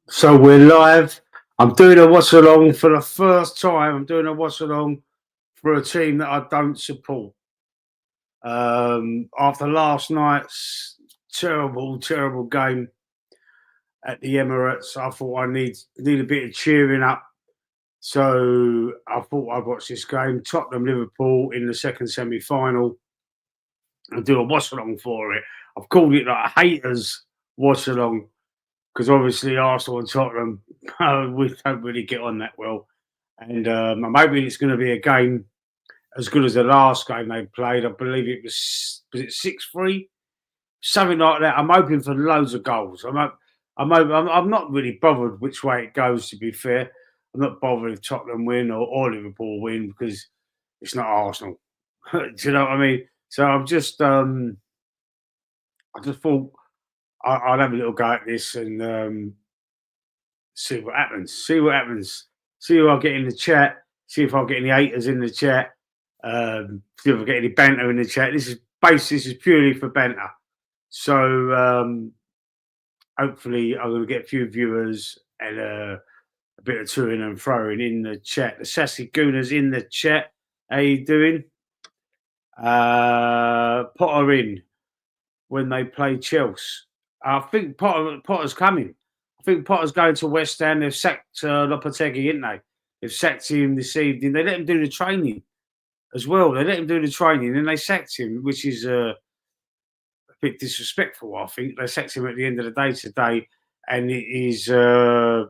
So we're live. I'm doing a watch along for the first time. I'm doing a watch along for a team that I don't support. After last night's terrible game at the Emirates, I thought I need a bit of cheering up. So I thought I'd watch this game, Tottenham Liverpool in the second semi-final, and do a watch along for it. I've called it like a haters watch along because obviously Arsenal and Tottenham we don't really get on that well, and I'm hoping it's going to be a game as good as the last game they played. I believe it was it 6-3, something like that. I'm hoping for loads of goals. I'm not really bothered which way it goes. To be fair, I'm not bothered if Tottenham win or Liverpool win because it's not Arsenal. Do you know what I mean? So I just thought I'd have a little go at this and see what happens. See what happens. See who I get in the chat. See if I get any haters in the chat. See if I get any banter in the chat. This is purely for banter. So hopefully I'm going to get a few viewers and a bit of toing and throwing in the chat. The Sassy Gooners in the chat. How you doing? Potter in when they play Chelsea. I think Potter's coming. I think Potter's going to West Ham. They've sacked Lopetegui, didn't they? They've sacked him this evening. They let him do the training as well. They let him do the training and they sacked him, which is a bit disrespectful, I think. They sacked him at the end of the day today, and it is, it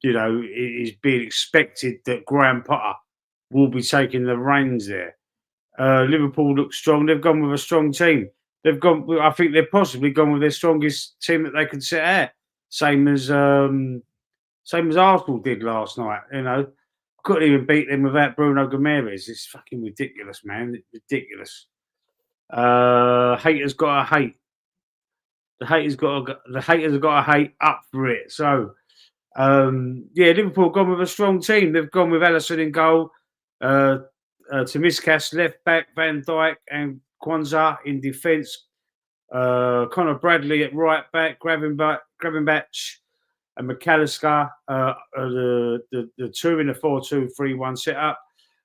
is being expected that Graham Potter will be taking the reins there. Liverpool look strong. They've gone with a strong team. I think they've possibly gone with their strongest team that they could set out. Same as Arsenal did last night. You know, couldn't even beat them without Bruno Gomes. It's fucking ridiculous, man. It's ridiculous. Haters got to hate. The haters got to hate up for it. So, Liverpool have gone with a strong team. They've gone with Alisson in goal, Tomiskas left back, Van Dijk and Kwanzaa in defence. Conor Bradley at right back, Gravenbach and McAllister, the two in the 4-2-3-1 setup.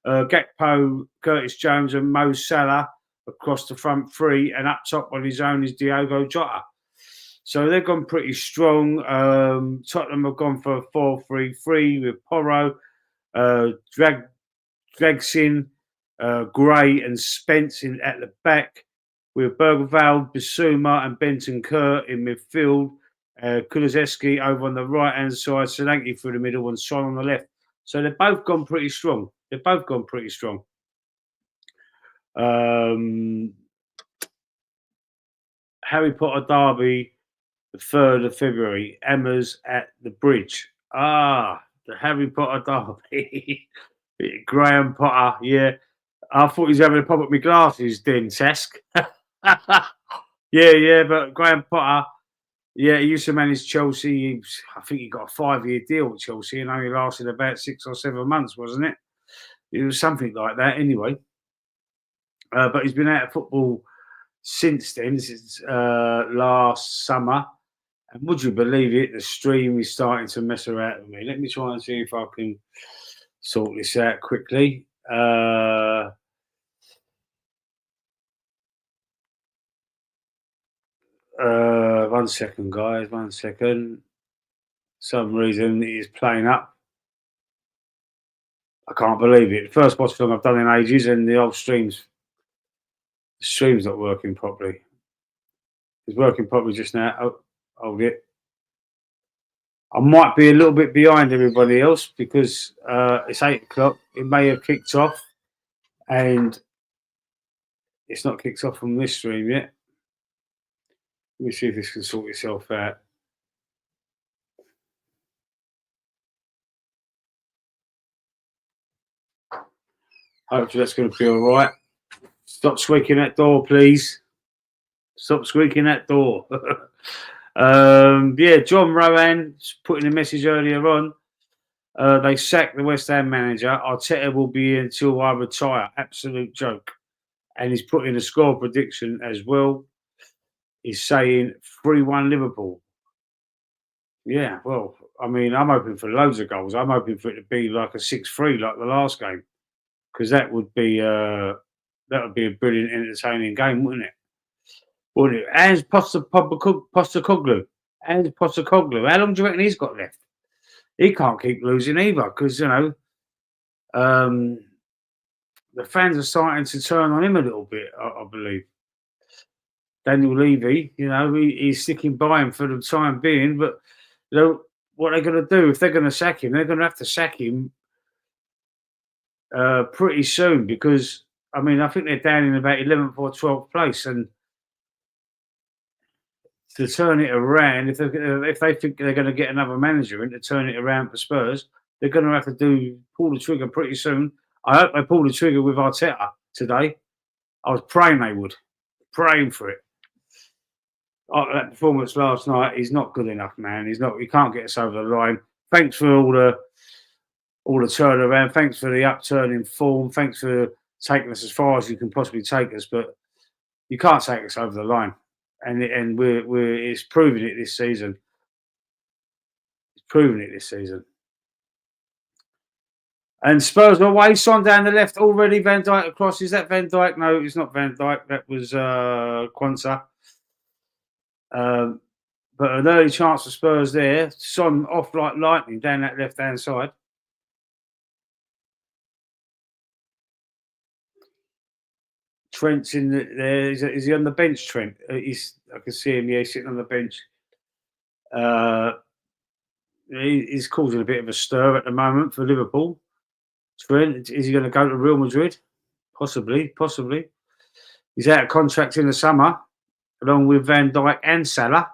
Gakpo, Curtis Jones, and Mo Salah across the front three, and up top on his own is Diogo Jota. So they've gone pretty strong. Tottenham have gone for a 4-3-3 with Porro, Dragsin, Gray, and Spence at the back, with Bergvall, Bissouma, and Benton Kerr in midfield. Kulusevski over on the right hand side, Solanke through the middle, and Son on the left. So they've both gone pretty strong. Harry Potter Derby, the 3rd of February. Emma's at the Bridge. The Harry Potter Derby. Graham Potter, yeah. I thought he was having a pop at my glasses, then, Sask. yeah, but Graham Potter, yeah, he used to manage Chelsea. I think he got a 5-year deal with Chelsea and only lasted about 6 or 7 months, wasn't it? It was something like that, anyway. But he's been out of football since then, since last summer. And would you believe it? The stream is starting to mess around with me. Let me try and see if I can sort this out quickly. 1 second, guys. 1 second. Some reason it is playing up. I can't believe it. The first watch film I've done in ages, and the stream's not working properly. It's working properly just now. Oh, hold it. I might be a little bit behind everybody else because it's 8 o'clock. It may have kicked off, and it's not kicked off from this stream yet. Let me see if this can sort itself out. Hopefully that's going to be all right. Stop squeaking that door, please. Stop squeaking that door. John Rowan putting a message earlier on. They sacked the West Ham manager. Arteta will be here until I retire. Absolute joke. And he's putting a score prediction as well. He's saying 3-1 Liverpool. Yeah, well, I mean, I'm hoping for loads of goals. I'm hoping for it to be like a 6-3 like the last game, because that would be a brilliant, entertaining game, wouldn't it? Wouldn't it? And Postecoglou. And Postecoglou. How long do you reckon he's got left? He can't keep losing either, because um, the fans are starting to turn on him a little bit. I believe Daniel Levy, he's sticking by him for the time being, but what they're going to do if they're going to sack him, they're going to have to sack him pretty soon, because I mean I think they're down in about 11th or 12th place, and to turn it around, if they think they're going to get another manager and to turn it around for Spurs, they're going to have to pull the trigger pretty soon. I hope they pull the trigger with Arteta today. I was praying they would, praying for it. That performance last night, he's not good enough, man. He's not. He can't get us over the line. Thanks for all the turnaround. Thanks for the upturn in form. Thanks for taking us as far as you can possibly take us, but you can't take us over the line. And it's proving it this season. It's proving it this season. And Spurs away, Son down the left already. Van Dijk across. Is that Van Dijk? No, it's not Van Dijk. That was Quansah. But an early chance for Spurs there. Son off like lightning down that left-hand side. Trent's in there. Is he on the bench, Trent? I can see him, yeah, sitting on the bench. He's causing a bit of a stir at the moment for Liverpool. Trent, is he going to go to Real Madrid? Possibly. He's out of contract in the summer, along with Van Dijk and Salah.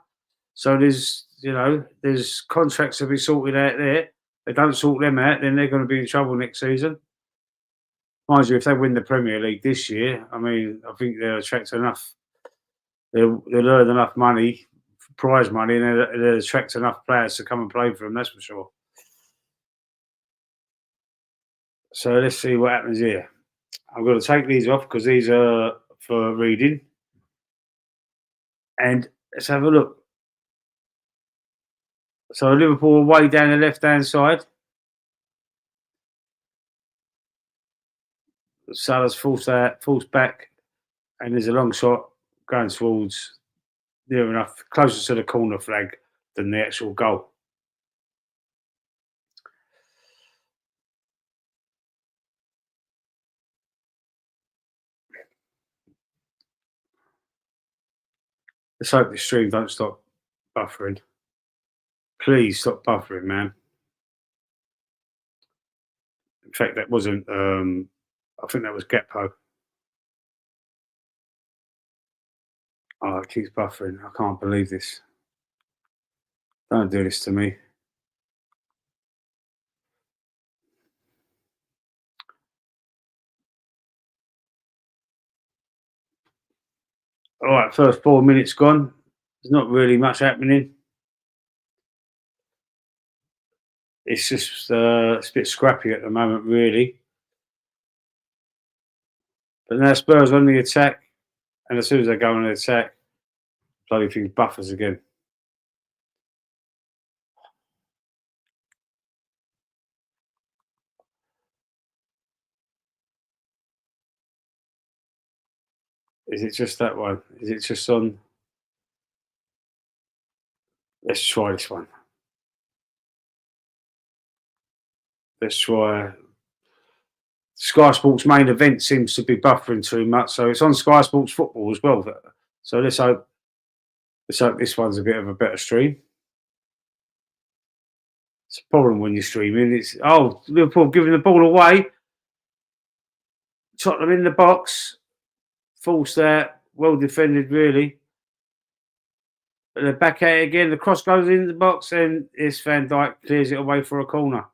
So there's contracts to be sorted out there. They don't sort them out, then they're going to be in trouble next season. Mind you, if they win the Premier League this year, I mean, I think they'll attract enough. They'll earn enough money, prize money, and they'll attract enough players to come and play for them. That's for sure. So let's see what happens here. I'm going to take these off because these are for reading. And let's have a look. So Liverpool away down the left-hand side. Salah's forced back, and there's a long shot going towards near enough, closer to the corner flag than the actual goal. Let's hope the stream don't stop buffering. Please stop buffering, man. In fact, that wasn't. I think that was Gakpo. Oh, it keeps buffering. I can't believe this. Don't do this to me. All right, first 4 minutes gone. There's not really much happening. It's just it's a bit scrappy at the moment, really. But now Spurs on the attack, and as soon as they go on the attack, bloody thing buffers again. Is it just that one? Is it just on? Let's try this one. Let's try. Sky Sports main event seems to be buffering too much, so it's on Sky Sports Football as well. So let's hope this one's a bit of a better stream. It's a problem when you're streaming. It's Liverpool giving the ball away. Tottenham in the box. False there. Well defended, really. But they're back at it again. The cross goes in the box, and it's Van Dijk clears it away for a corner.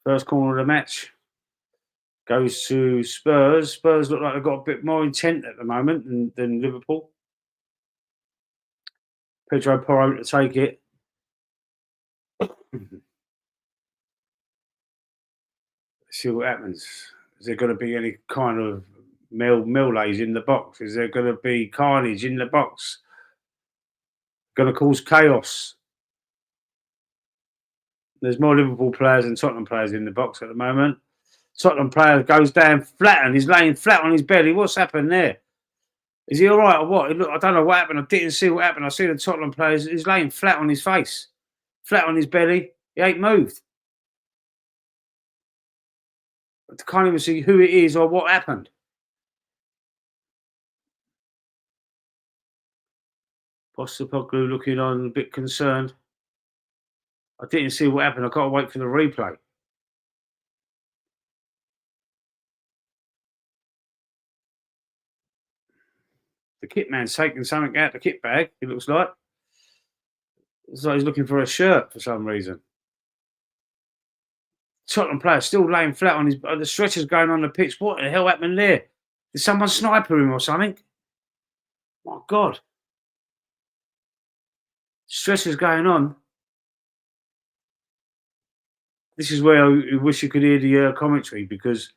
First corner of the match goes to Spurs. Spurs look like they've got a bit more intent at the moment than Liverpool. Pedro Porro to take it. Let's see what happens. Is there going to be any kind of melees in the box? Is there going to be carnage in the box? going to cause chaos. There's more Liverpool players than Tottenham players in the box at the moment. Tottenham player goes down flat and he's laying flat on his belly. What's happened there? Is he all right or what? Look, I don't know what happened. I didn't see what happened. I see the Tottenham players. He's laying flat on his face, flat on his belly. He ain't moved. I can't even see who it is or what happened. Postecoglou looking on a bit concerned. I didn't see what happened. I can't wait for the replay. The kit man's taking something out the kit bag, it looks like. It's like he's looking for a shirt for some reason. Tottenham player still laying flat on his. The stretcher's going on the pitch. What the hell happened there? Did someone sniper him or something? My God. Stretcher's going on. This is where I wish you could hear the commentary, because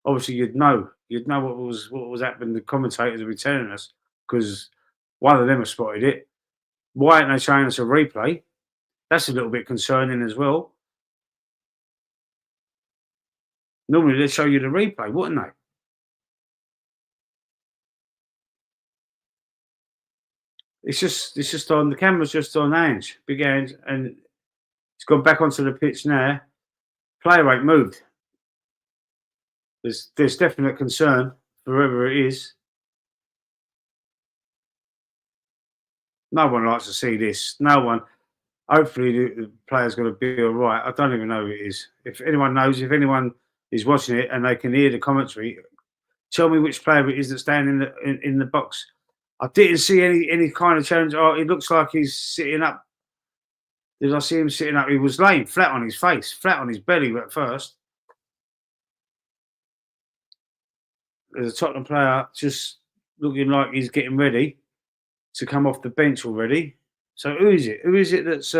obviously you'd know what was happening. The commentators would be telling us, because one of them has spotted it. Why aren't they showing us a replay? That's a little bit concerning as well. Normally they'd show you the replay, wouldn't they? It's just on the camera's just on Ange, big Ange, and it's gone back onto the pitch now. Player ain't moved. There's definite concern for whoever it is. No one likes to see this. No one. Hopefully the player's going to be all right. I don't even know who it is. If anyone knows, if anyone is watching it and they can hear the commentary, tell me which player it is that's down in the box. I didn't see any kind of challenge. Oh, it looks like he's sitting up. Did I see him sitting up? He was laying flat on his face, flat on his belly at first. There's a Tottenham player just looking like he's getting ready to come off the bench already. So who is it? Who is it that's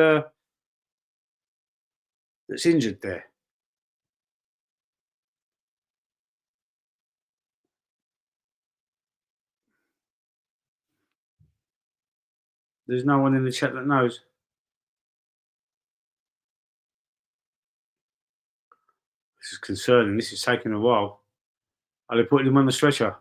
injured there? There's no one in the chat that knows. This is concerning. This is taking a while. Are they putting him on the stretcher?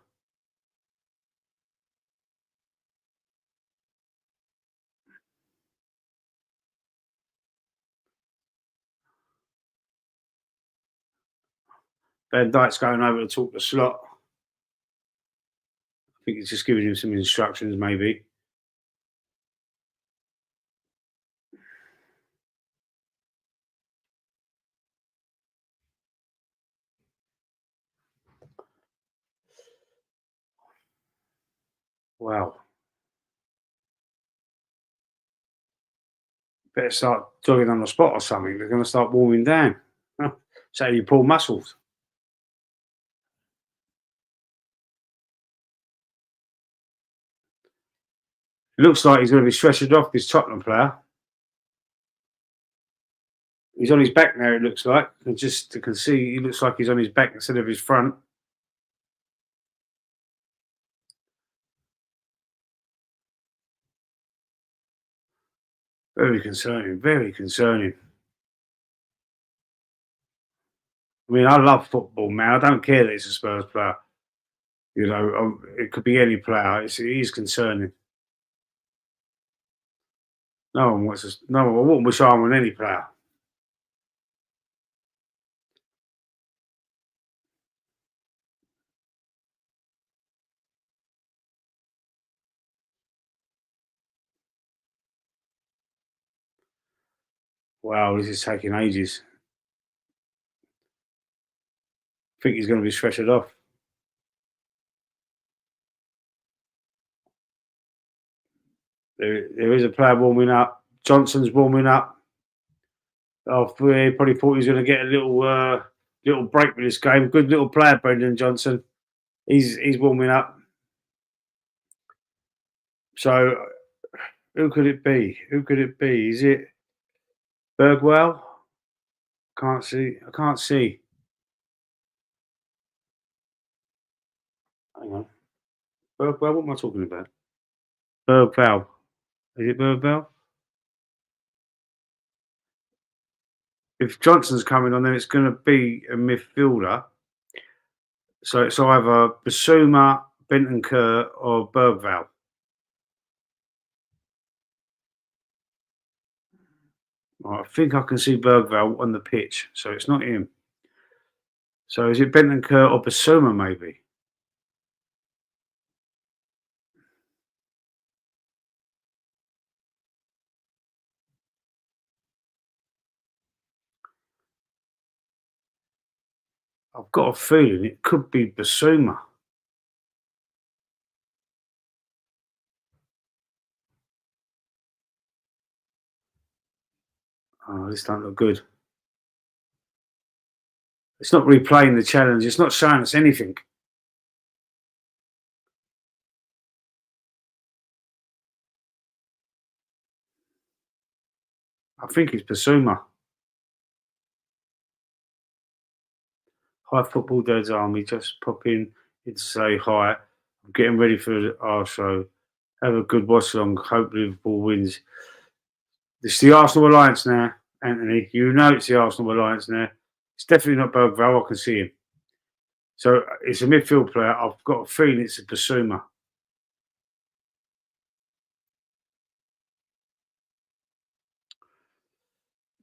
Van Dijk's going over to talk to Slot. I think he's just giving him some instructions, maybe. Wow. Better start jogging on the spot or something. They're going to start warming down. So you pull muscles. Looks like he's going to be stretchered off, this Tottenham player. He's on his back now, it looks like. And just you can see, he looks like he's on his back instead of his front. Very concerning, very concerning. I mean, I love football, man. I don't care that it's a Spurs player. You know, it could be any player. It is concerning. No one wants to. No one. I wouldn't wish harm on any player. Wow, this is taking ages. I think he's going to be stretchered off. There is a player warming up. Johnson's warming up. Oh, he probably thought he was going to get a little break with this game. Good little player, Brendan Johnson. He's warming up. So, who could it be? Who could it be? Is it Bergwell? Can't see. I can't see. Hang on. Bergwell. What am I talking about? Bergwell. Is it Bergvall? If Johnson's coming on, then it's going to be a midfielder. So it's either Basuma, Bentancur, or Bergvall. I think I can see Bergvall on the pitch, so it's not him. So is it Bentancur or Basuma, maybe? I've got a feeling it could be Basuma. Oh, this don't look good. It's not replaying the challenge. It's not showing us anything. I think it's Basuma. Hi, Football Dad's Army. Just pop in to say hi. I'm getting ready for our show. Have a good watch along. Hope Liverpool wins. It's the Arsenal Alliance now, Anthony. You know it's the Arsenal Alliance now. It's definitely not Bergvall. I can see him. So it's a midfield player. I've got a feeling it's a Basuma.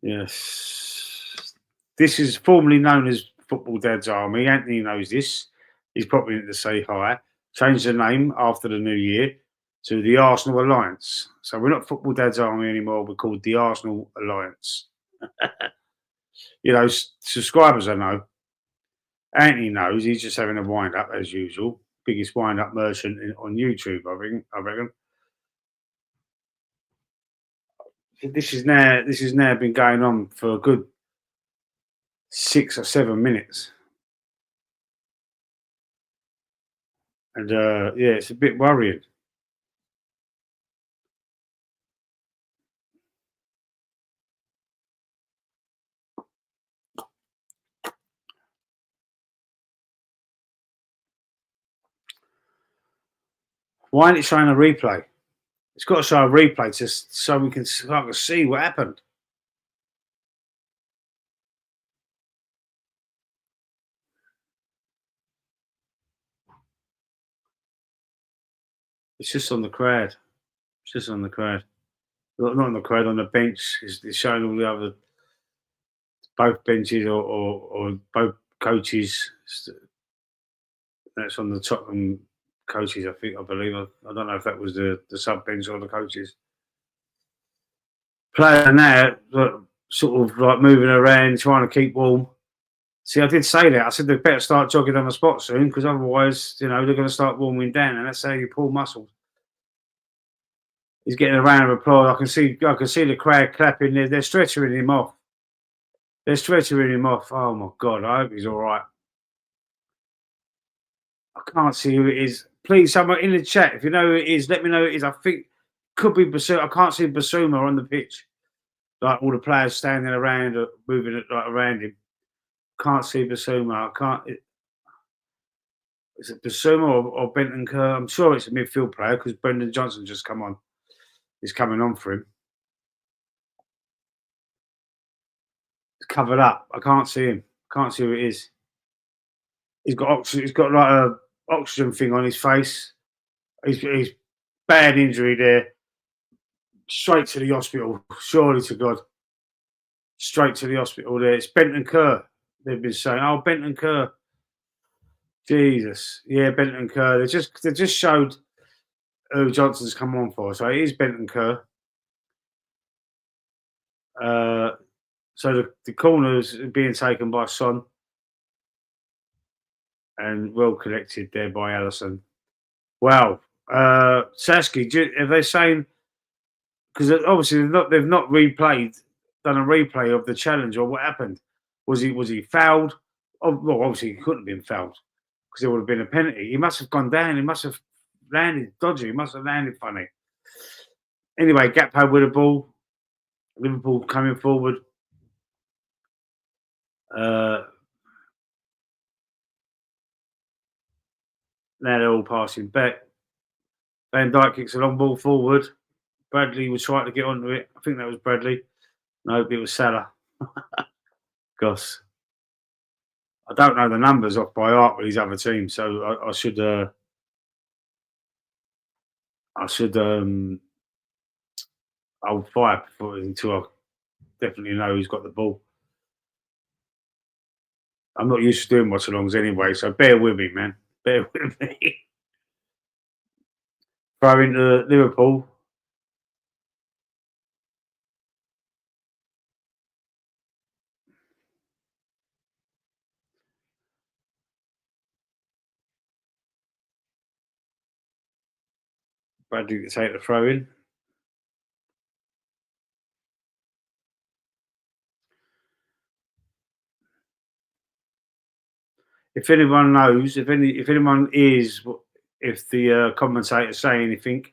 Yes. This is formerly known as Football Dad's Army. Anthony knows this. He's probably to say hi. Changed the name after the new year to the Arsenal Alliance. So we're not Football Dad's Army anymore. We're called the Arsenal Alliance. You know, subscribers I know. Anthony knows. He's just having a wind up as usual. Biggest wind up merchant on YouTube, I reckon. This is now been going on for a good 6 or 7 minutes. And yeah, it's a bit worrying. Why ain't it showing a replay? It's got to show a replay just so we can see what happened. It's just on the crowd. It's just on the crowd. Not on the crowd, on the bench. It's showing all the other, both benches or both coaches. That's on the top coaches, I believe. I don't know if that was the sub bench or the coaches. Player now, sort of like moving around, trying to keep warm. See, I did say that. I said they better start jogging on the spot soon because otherwise, you know, they're going to start warming down, and that's how you pull muscles. He's getting a round of applause. I can see the crowd clapping. They're stretching him off. They're stretching him off. Oh my God! I hope he's all right. I can't see who it is. Please, someone in the chat, if you know who it is, let me know who it is. I think it could be Basuma. I can't see Basuma on the pitch. Like all the players standing around, moving it like around him. Can't see Basuma. I can't. Is it Basuma or Bentancur? I'm sure it's a midfield player because Brendan Johnson just come on. He's coming on for him. It's covered up. I can't see him. Can't see who it is. He's got oxygen. He's got like a oxygen thing on his face. He's bad injury there. Straight to the hospital. Surely to God. Straight to the hospital there. It's Bentancur. They've been saying, oh, Bentancur. Jesus. Yeah, Bentancur. They just showed who Johnson's come on for. So it is Bentancur. So the corners being taken by Son. And well collected there by Allison. Wow. Sasky, are they saying, because obviously they've not done a replay of the challenge or what happened? Was he fouled? Oh, well, obviously he couldn't have been fouled because there would have been a penalty. He must have gone down. He must have landed dodgy. He must have landed funny. Anyway, Gakpo with the ball. Liverpool coming forward. Now they're all passing back. Van Dijk kicks a long ball forward. Bradley was trying to get onto it. I think that was Bradley. No, it was Salah. Goss. I don't know the numbers off by heart with his other team, so I should hold fire until I definitely know who's got the ball. I'm not used to doing watch-alongs anyway, so bear with me, man. Bear with me. Throw into Liverpool. Bradley to take the throw in. If anyone knows, if anyone if the commentators say anything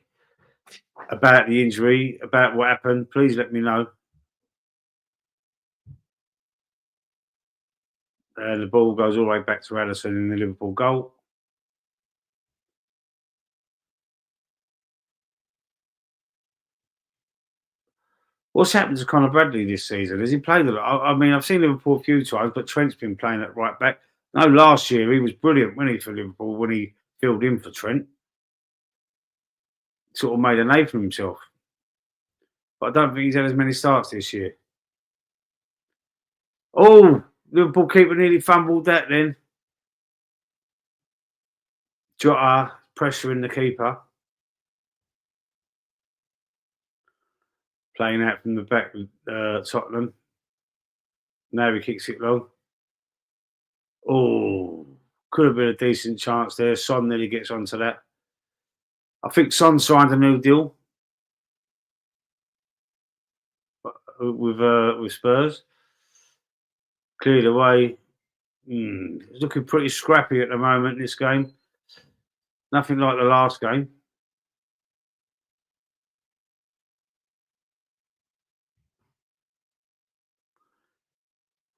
about the injury, about what happened, please let me know. The ball goes all the way back to Allison in the Liverpool goal. What's happened to Conor Bradley this season? Has he played a lot? I mean, I've seen Liverpool a few times, but Trent's been playing at right back. No, last year he was brilliant, wasn't he, for Liverpool when he filled in for Trent? Sort of made a name for himself. But I don't think he's had as many starts this year. Oh, Liverpool keeper nearly fumbled that then. Jota pressuring the keeper. Playing out from the back with Tottenham. Now he kicks it long. Oh, could have been a decent chance there. Son nearly gets onto that. I think Son signed a new deal with Spurs. Cleared away. It's looking pretty scrappy at the moment, this game. Nothing like the last game.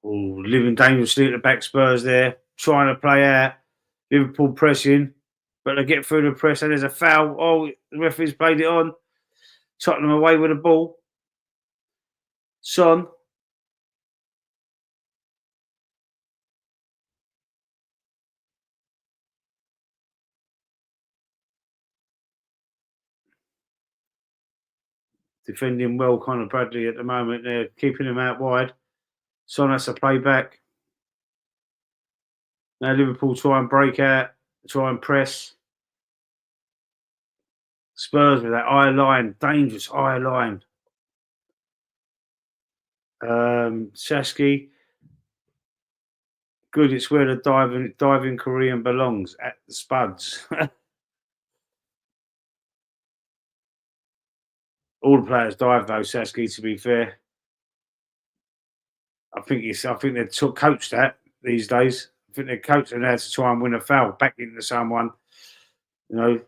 Oh, living dangerously at the back, Spurs there, trying to play out. Liverpool pressing, but they get through the press and there's a foul. Oh, the referee's played it on. Tottenham away with the ball. Son. Defending well, Conor Bradley at the moment. They're keeping him out wide. Son has to play back. Now Liverpool try and break out, try and press. Spurs with that high line, dangerous high line. Shasky, good. It's where the diving Korean belongs, at the Spuds. All the players dive though, Shasky. To be fair, I think they're coached that these days. I think they're coaching how to try and win a foul back into someone. You know,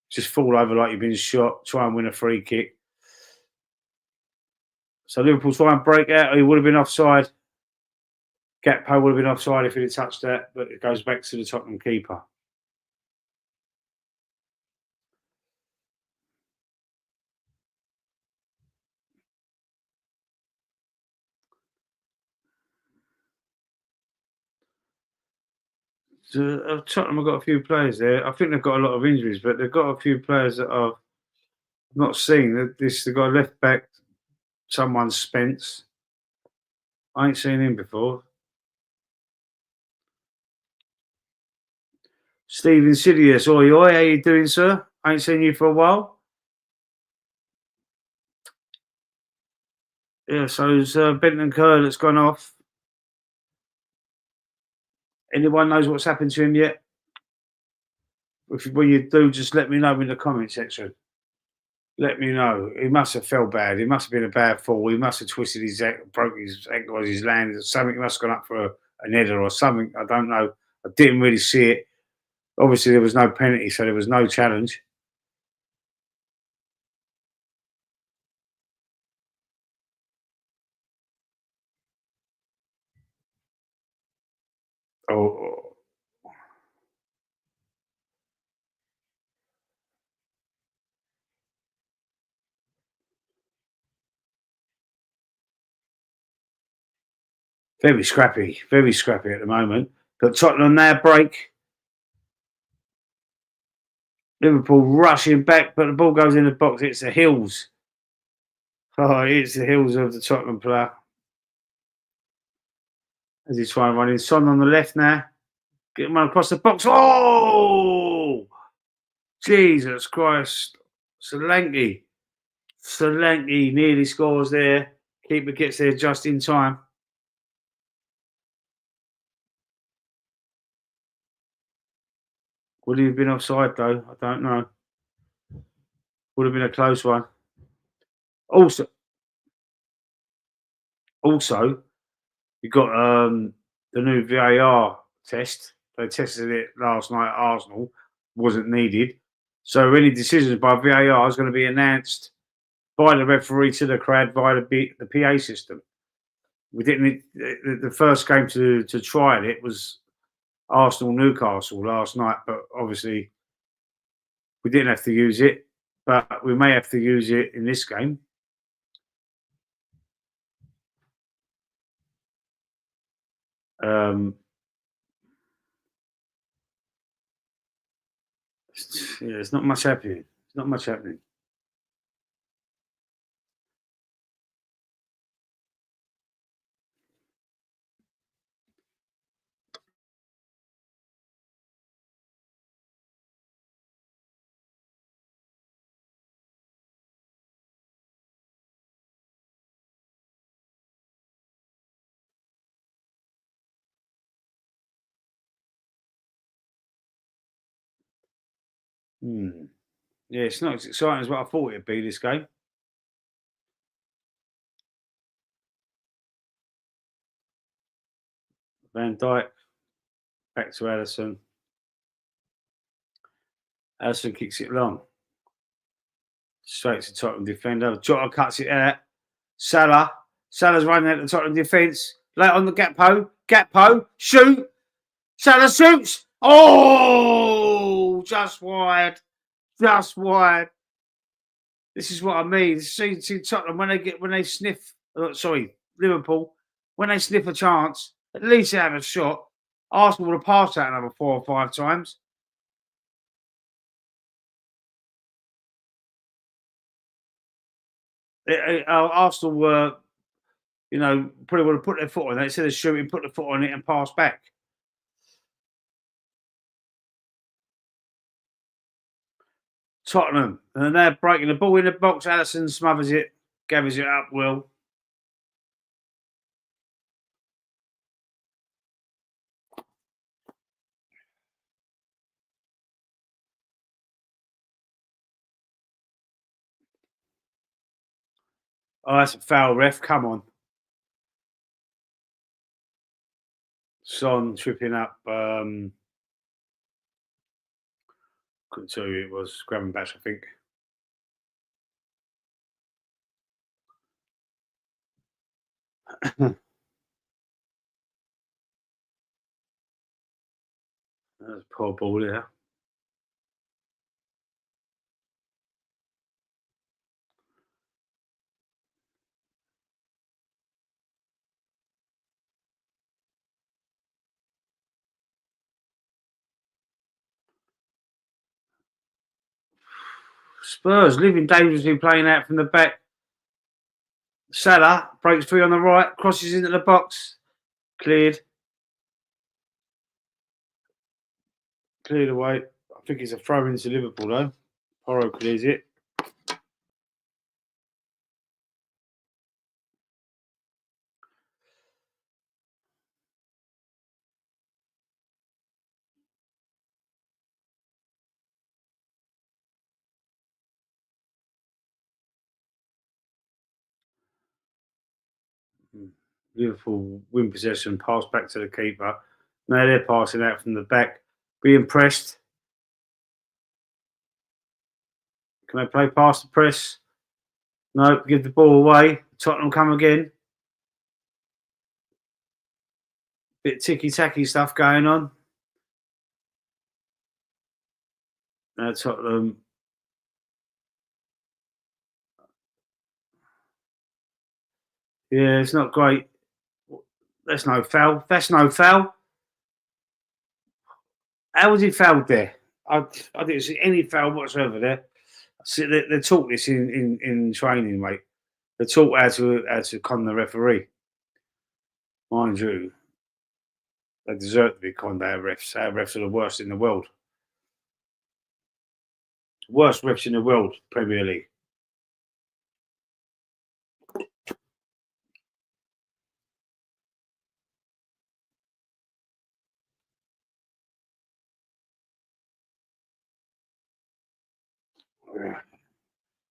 just fall over like you've been shot. Try and win a free kick. So Liverpool try and break out. He would have been offside. Gakpo would have been offside if he'd have touched that, but it goes back to the Tottenham keeper. So, Tottenham have got a few players there. I think they've got a lot of injuries, but they've got a few players that I've not seen. They've got a left back, someone Spence. I ain't seen him before. Steve Insidious, oi oi, how you doing, sir? I ain't seen you for a while. Yeah, so it's Benton Kerr that's gone off. Anyone knows what's happened to him yet? When you do, just let me know in the comment section. Let me know. He must have felt bad. He must have been a bad fall. He must have twisted his broke his ankle as he's landed. Something must have gone up for an header or something. I don't know. I didn't really see it. Obviously, there was no penalty, so there was no challenge. Oh, Very scrappy at the moment. But Tottenham now break. Liverpool rushing back, but the ball goes in the box. It's the heels. Oh, it's the heels of the Tottenham player. As he's trying to run in. Son on the left now. Get him across the box. Oh! Jesus Christ. Solanke nearly scores there. Keeper gets there just in time. Would he have been offside though? I don't know. Would have been a close one. Also, you've got the new VAR test. They tested it last night at Arsenal. Wasn't needed. So any decisions by VAR is going to be announced by the referee to the crowd via the PA system. We didn't. The first game to try it was Arsenal Newcastle last night, but obviously we didn't have to use it. But we may have to use it in this game. Yeah, there's not much happening. Yeah, it's not as exciting as what I thought it'd be this game. Van Dijk back to Alisson. Alisson kicks it long. Straight to Tottenham defender. Jota cuts it out. Salah's running out the Tottenham defence. Late on the Gakpo. Shoot. Salah shoots. Oh, just wide. This is what I mean. See Tottenham when they sniff. Liverpool when they sniff a chance. At least they have a shot. Arsenal would have passed that another 4 or 5 times. Arsenal were, probably would have put their foot on it instead of shooting, put the foot on it and pass back. Tottenham, and they're breaking the ball in the box. Alisson smothers it, gathers it up well. Oh, that's a foul, ref. Come on. Son tripping up. Couldn't tell you it was Gravenberch, I think. That's a poor ball there. Spurs living dangerously, playing out from the back. Salah breaks free on the right, crosses into the box. Cleared away. I think it's a throw into Liverpool though. Porro clears it. Liverpool win possession, pass back to the keeper. Now they're passing out from the back. Being pressed. Can they play past the press? No, give the ball away. Tottenham come again. Bit ticky-tacky stuff going on. Now Tottenham. Yeah, it's not great. That's no foul. That's no foul. How was he fouled there? I didn't see any foul whatsoever there. See, they taught this in training, mate. They taught how to con the referee. Mind you, they deserve to be conned. Our refs. Our refs are the worst in the world. Worst refs in the world, Premier League. Yeah.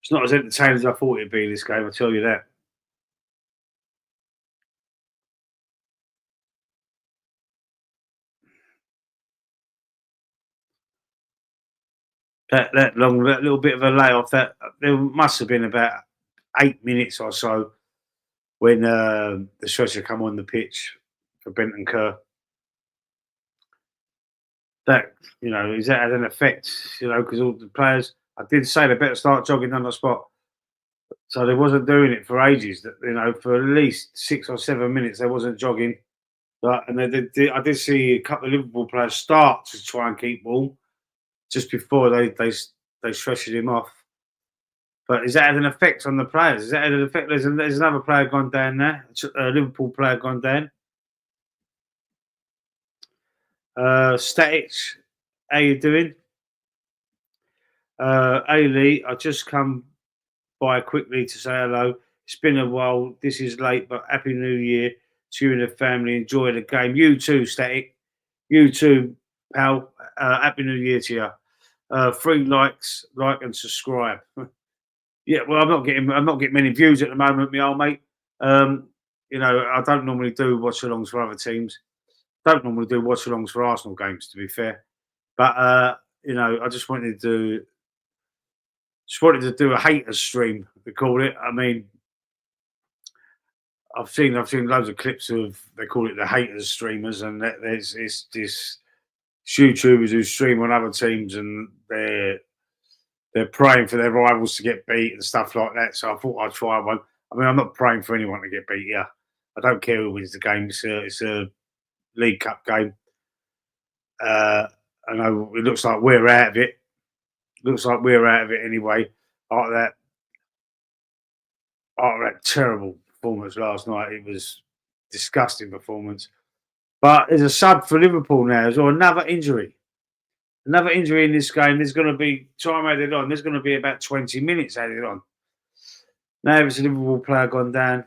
It's not as entertaining as I thought it'd be this game, I tell you that. That long, that little bit of a layoff. That there must have been about 8 minutes or so when the stretcher come on the pitch for Benton Kerr. That is that had an effect. Because all the players, I did say they better start jogging on the spot. So they wasn't doing it for ages. For at least 6 or 7 minutes they wasn't jogging. And I did see a couple of Liverpool players start to try and keep ball just before they stretched him off. But is that had an effect on the players? Is that had an effect? There's another player gone down there. A Liverpool player gone down. Static, how you doing? Ali, I just come by quickly to say hello. It's been a while. This is late, but Happy New Year to you and the family. Enjoy the game. You too, Static. You too, pal. Happy New Year to you. 3 likes, like and subscribe. Yeah, well, I'm not getting many views at the moment, my old mate. I don't normally do watch-alongs for other teams. Don't normally do watch-alongs for Arsenal games, to be fair. But I just wanted to do a haters stream. We call it. I mean, I've seen loads of clips of, they call it the haters streamers, and there's this YouTubers who stream on other teams, and they're praying for their rivals to get beat and stuff like that. So I thought I'd try one. I mean, I'm not praying for anyone to get beat. Yeah, I don't care who wins the game. It's a League Cup game. I know it looks like we're out of it. Looks like we're out of it anyway. After that terrible performance last night, it was disgusting performance. But there's a sub for Liverpool now as well. Another injury in this game. There's going to be time added on. There's going to be about 20 minutes added on. Now there's a Liverpool player gone down.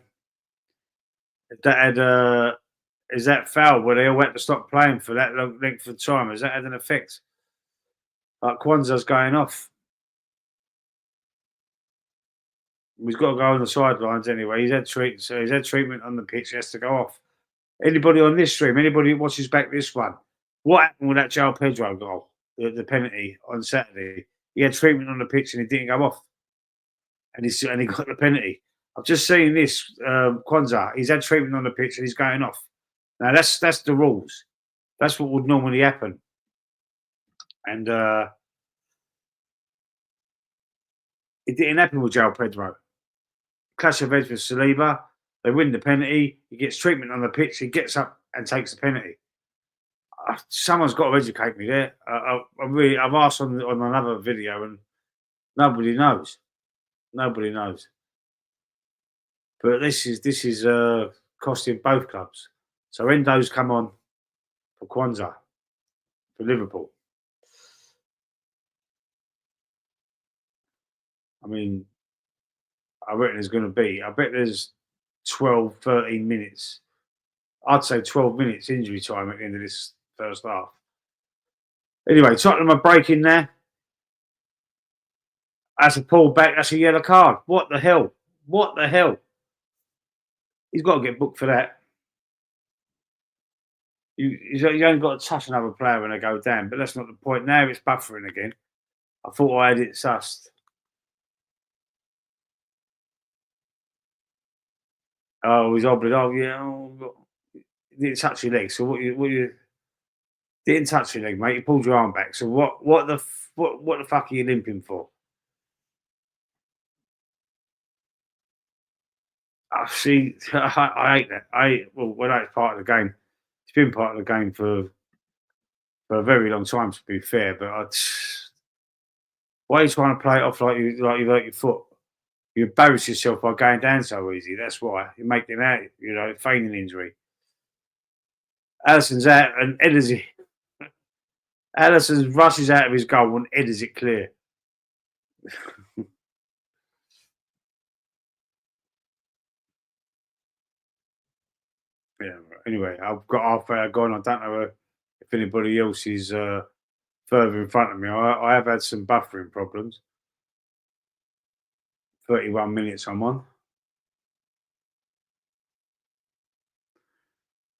Is that foul where they all had to stop playing for that long length of time? Has that had an effect? Like Kwanzaa's going off. He's got to go on the sidelines anyway. He's had treatment on the pitch. He has to go off. Anybody on this stream, anybody who watches back this one, what happened with that João Pedro goal, the penalty on Saturday? He had treatment on the pitch and he didn't go off, and he got the penalty. I've just seen this Kwanzaa. He's had treatment on the pitch and he's going off. Now that's the rules. That's what would normally happen, and it didn't happen with João Pedro. Clash of heads with Saliba. They win the penalty. He gets treatment on the pitch. He gets up and takes the penalty. Someone's got to educate me there. I've asked on another video, and nobody knows. Nobody knows. But this is costing both clubs. So Endo's come on for Kwanzaa for Liverpool. I mean, I reckon there's going to be. I bet there's 12, 13 minutes. I'd say 12 minutes injury time at the end of this first half. Anyway, Tottenham are breaking there. That's a pull back. That's a yellow card. What the hell? What the hell? He's got to get booked for that. You only got to touch another player when they go down, but that's not the point. Now it's buffering again. I thought I had it sussed. Oh, he's obliged. Oh, yeah. Oh, he didn't touch your leg. So what you didn't touch your leg, mate. You pulled your arm back. So what the fuck are you limping for? I see. I hate that. Well, that's part of the game. It's been part of the game for a very long time, to be fair. But why are you trying to play it off like you hurt your foot? You embarrass yourself by going down so easy. That's why you make it out. Feigning injury. Allison's out and headers it. Allison rushes out of his goal and headers it clear. Yeah. Anyway, I've got half hour gone. I don't know if anybody else is further in front of me. I have had some buffering problems. 31 minutes I'm on.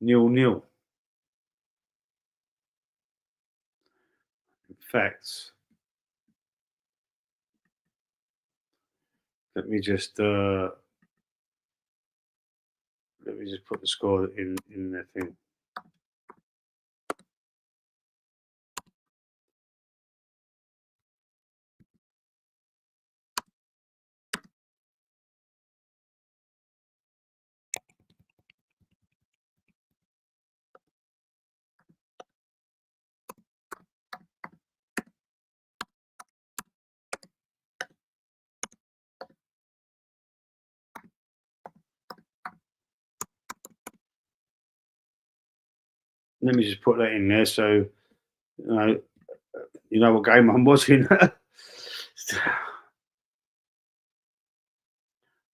0-0. In fact, let me just put the score in the thing. Let me just put that in there so you know what game I'm watching.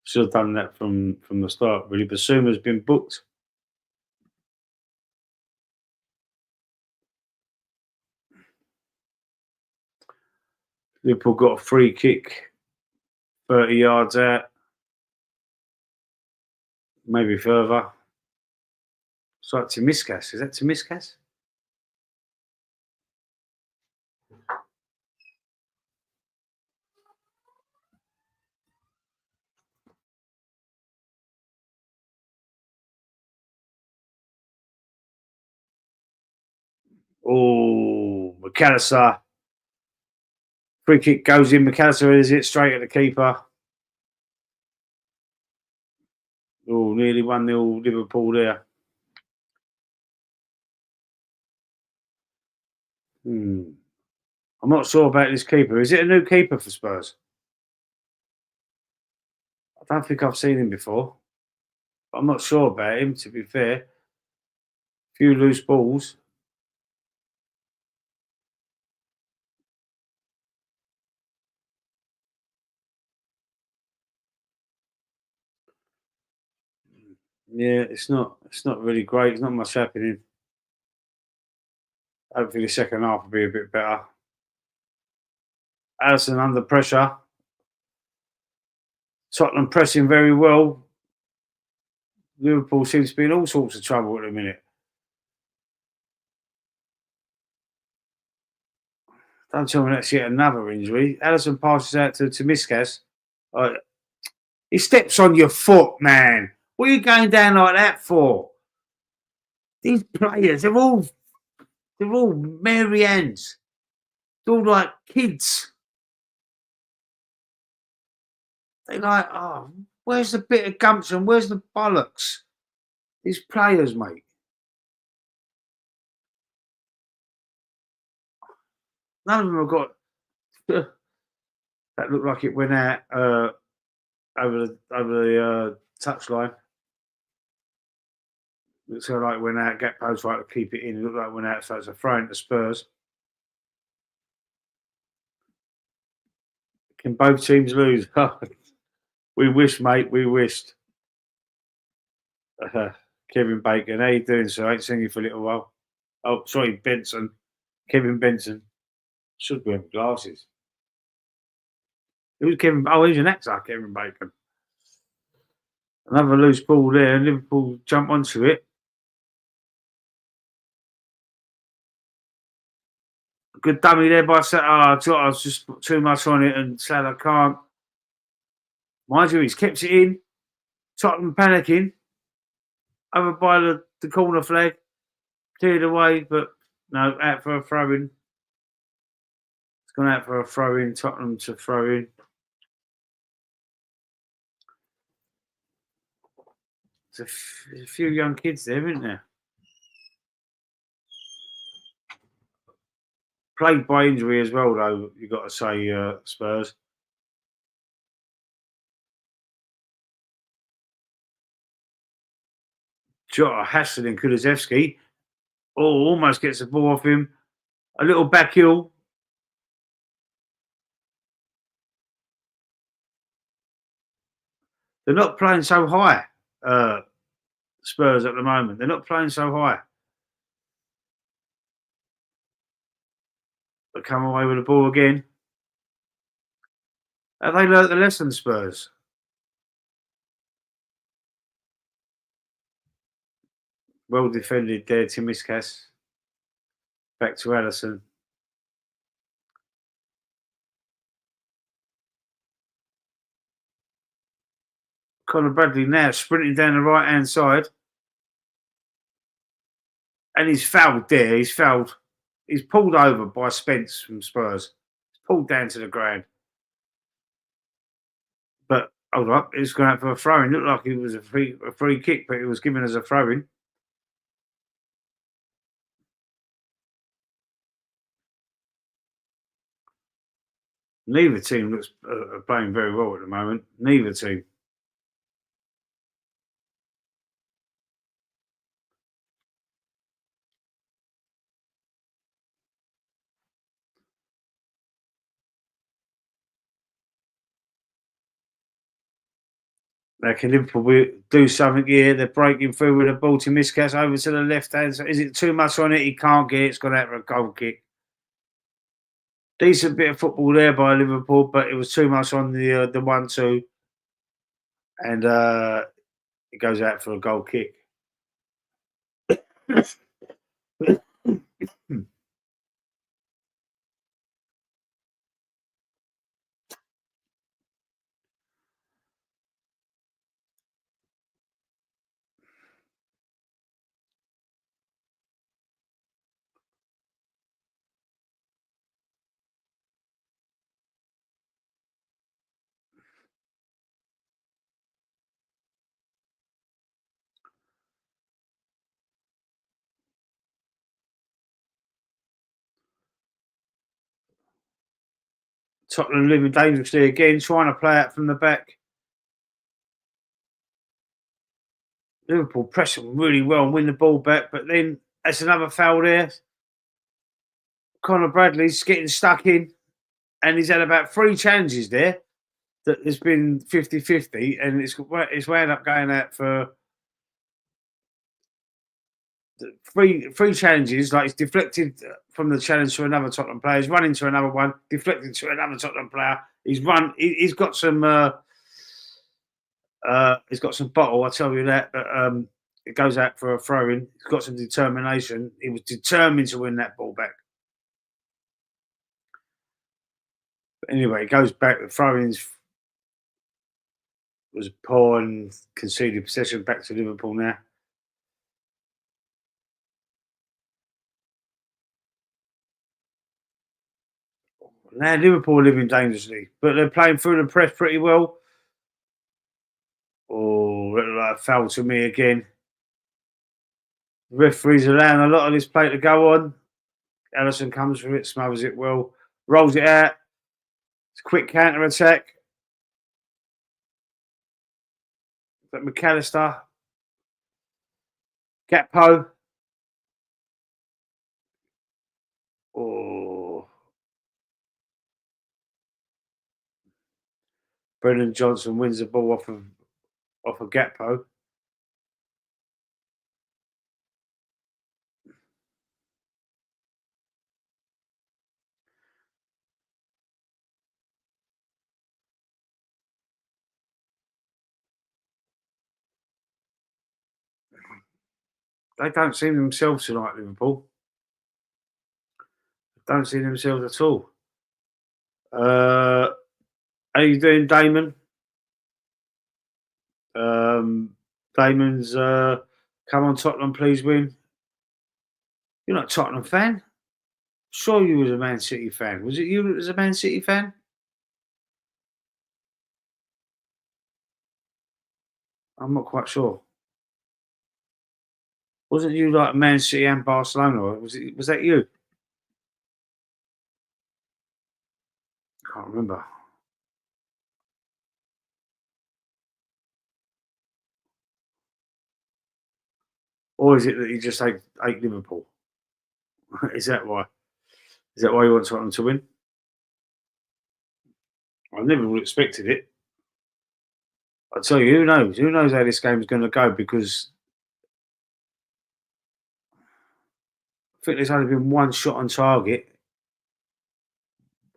Should have done that from the start, really. Basuma's been booked. Liverpool got a free kick, 30 yards out, maybe further. It's like Timiskas. Is that Timiskas? Oh, McAllister. Free kick goes in. McAllister is it straight at the keeper. Oh, nearly 1-0 Liverpool there. I'm not sure about this keeper. Is it a new keeper for Spurs? I don't think I've seen him before. I'm not sure about him, to be fair. Few loose balls. Yeah, it's not really great. It's not much happening. Hopefully the second half will be a bit better. Allison under pressure. Tottenham pressing very well. Liverpool seems to be in all sorts of trouble at the minute. Don't tell me that's yet another injury. Allison passes out to Miskas. He steps on your foot, man. What are you going down like that for? These players, they're all Mary Anns. They're all like kids. They're like, oh, where's the bit of gumption? Where's the bollocks? These players, mate. None of them have got. That looked like it went out over the touchline. Looks like it went out. Gakpo's right to keep it in. It looked like it went out, so it's a throw into Spurs. Can both teams lose? We wish, mate. We wished. Kevin Bacon, how you doing, sir? I ain't seen you for a little while. Oh, sorry, Benson. Kevin Benson. Should wear glasses. Who's Kevin? Oh, he's an actor, Kevin Bacon. Another loose ball there. Liverpool jump onto it. Good dummy there by Salah. I was just put too much on it, and Salah can't. Mind you, he's kept it in. Tottenham panicking. Over by the corner flag. Cleared away, but no, out for a throw in. It's gone out for a throw in. Tottenham to throw in. There's a few young kids there, isn't there? Plagued by injury as well, though. You got to say, Spurs. Jota, Hassan, and Kulusevski. Oh, almost gets the ball off him. A little back heel. They're not playing so high, Spurs, at the moment. They're not playing so high. They come away with the ball again. Have they learnt the lesson, Spurs? Well defended there, Timiskas. Back to Allison. Conor Bradley now sprinting down the right-hand side. And he's fouled there. He's fouled. He's pulled over by Spence from Spurs. He's pulled down to the ground. But hold up, it's going out for a throw-in. Looked like it was a free kick, but it was given as a throw-in. Neither team looks playing very well at the moment. Neither team. Now, can Liverpool do something here? They're breaking through with a ball to Miscas over to the left hand. So is it too much on it? He can't get it. It's gone out for a goal kick. Decent bit of football there by Liverpool, but it was too much on the 1-2, and it goes out for a goal kick. Tottenham living dangerously again, trying to play out from the back. Liverpool press them really well and win the ball back, but then that's another foul there. Conor Bradley's getting stuck in, and he's had about 3 challenges there that has been 50-50, and it's wound up going out for three challenges. Like, he's deflected from the challenge to another Tottenham player. He's run into another one, deflected to another Tottenham player. He's run. He's got some. He's got some bottle. I tell you that. But it goes out for a throw-in. He's got some determination. He was determined to win that ball back. But anyway, it goes back. The throw-ins was poor and conceded possession back to Liverpool now. Now Liverpool are living dangerously, but they're playing through the press pretty well. Oh, looked like a foul to me again. The referee's allowing a lot of this play to go on. Allison comes for it, smothers it well, rolls it out. It's a quick counter attack. But McAllister, Gakpo. Oh, Brendan Johnson wins the ball off of Gakpo. They don't see themselves tonight, Liverpool. Don't see themselves at all. How you doing, Damon? Damon's come on, Tottenham, please win. You're not a Tottenham fan? Sure, you was a Man City fan. Was it you that was a Man City fan? I'm not quite sure. Wasn't you like Man City and Barcelona? Or was that you? Can't remember. Or is it that you just hate Liverpool? Is that why? Is that why you want Tottenham to win? I never would have expected it. I tell you, who knows? Who knows how this game is going to go? Because I think there's only been one shot on target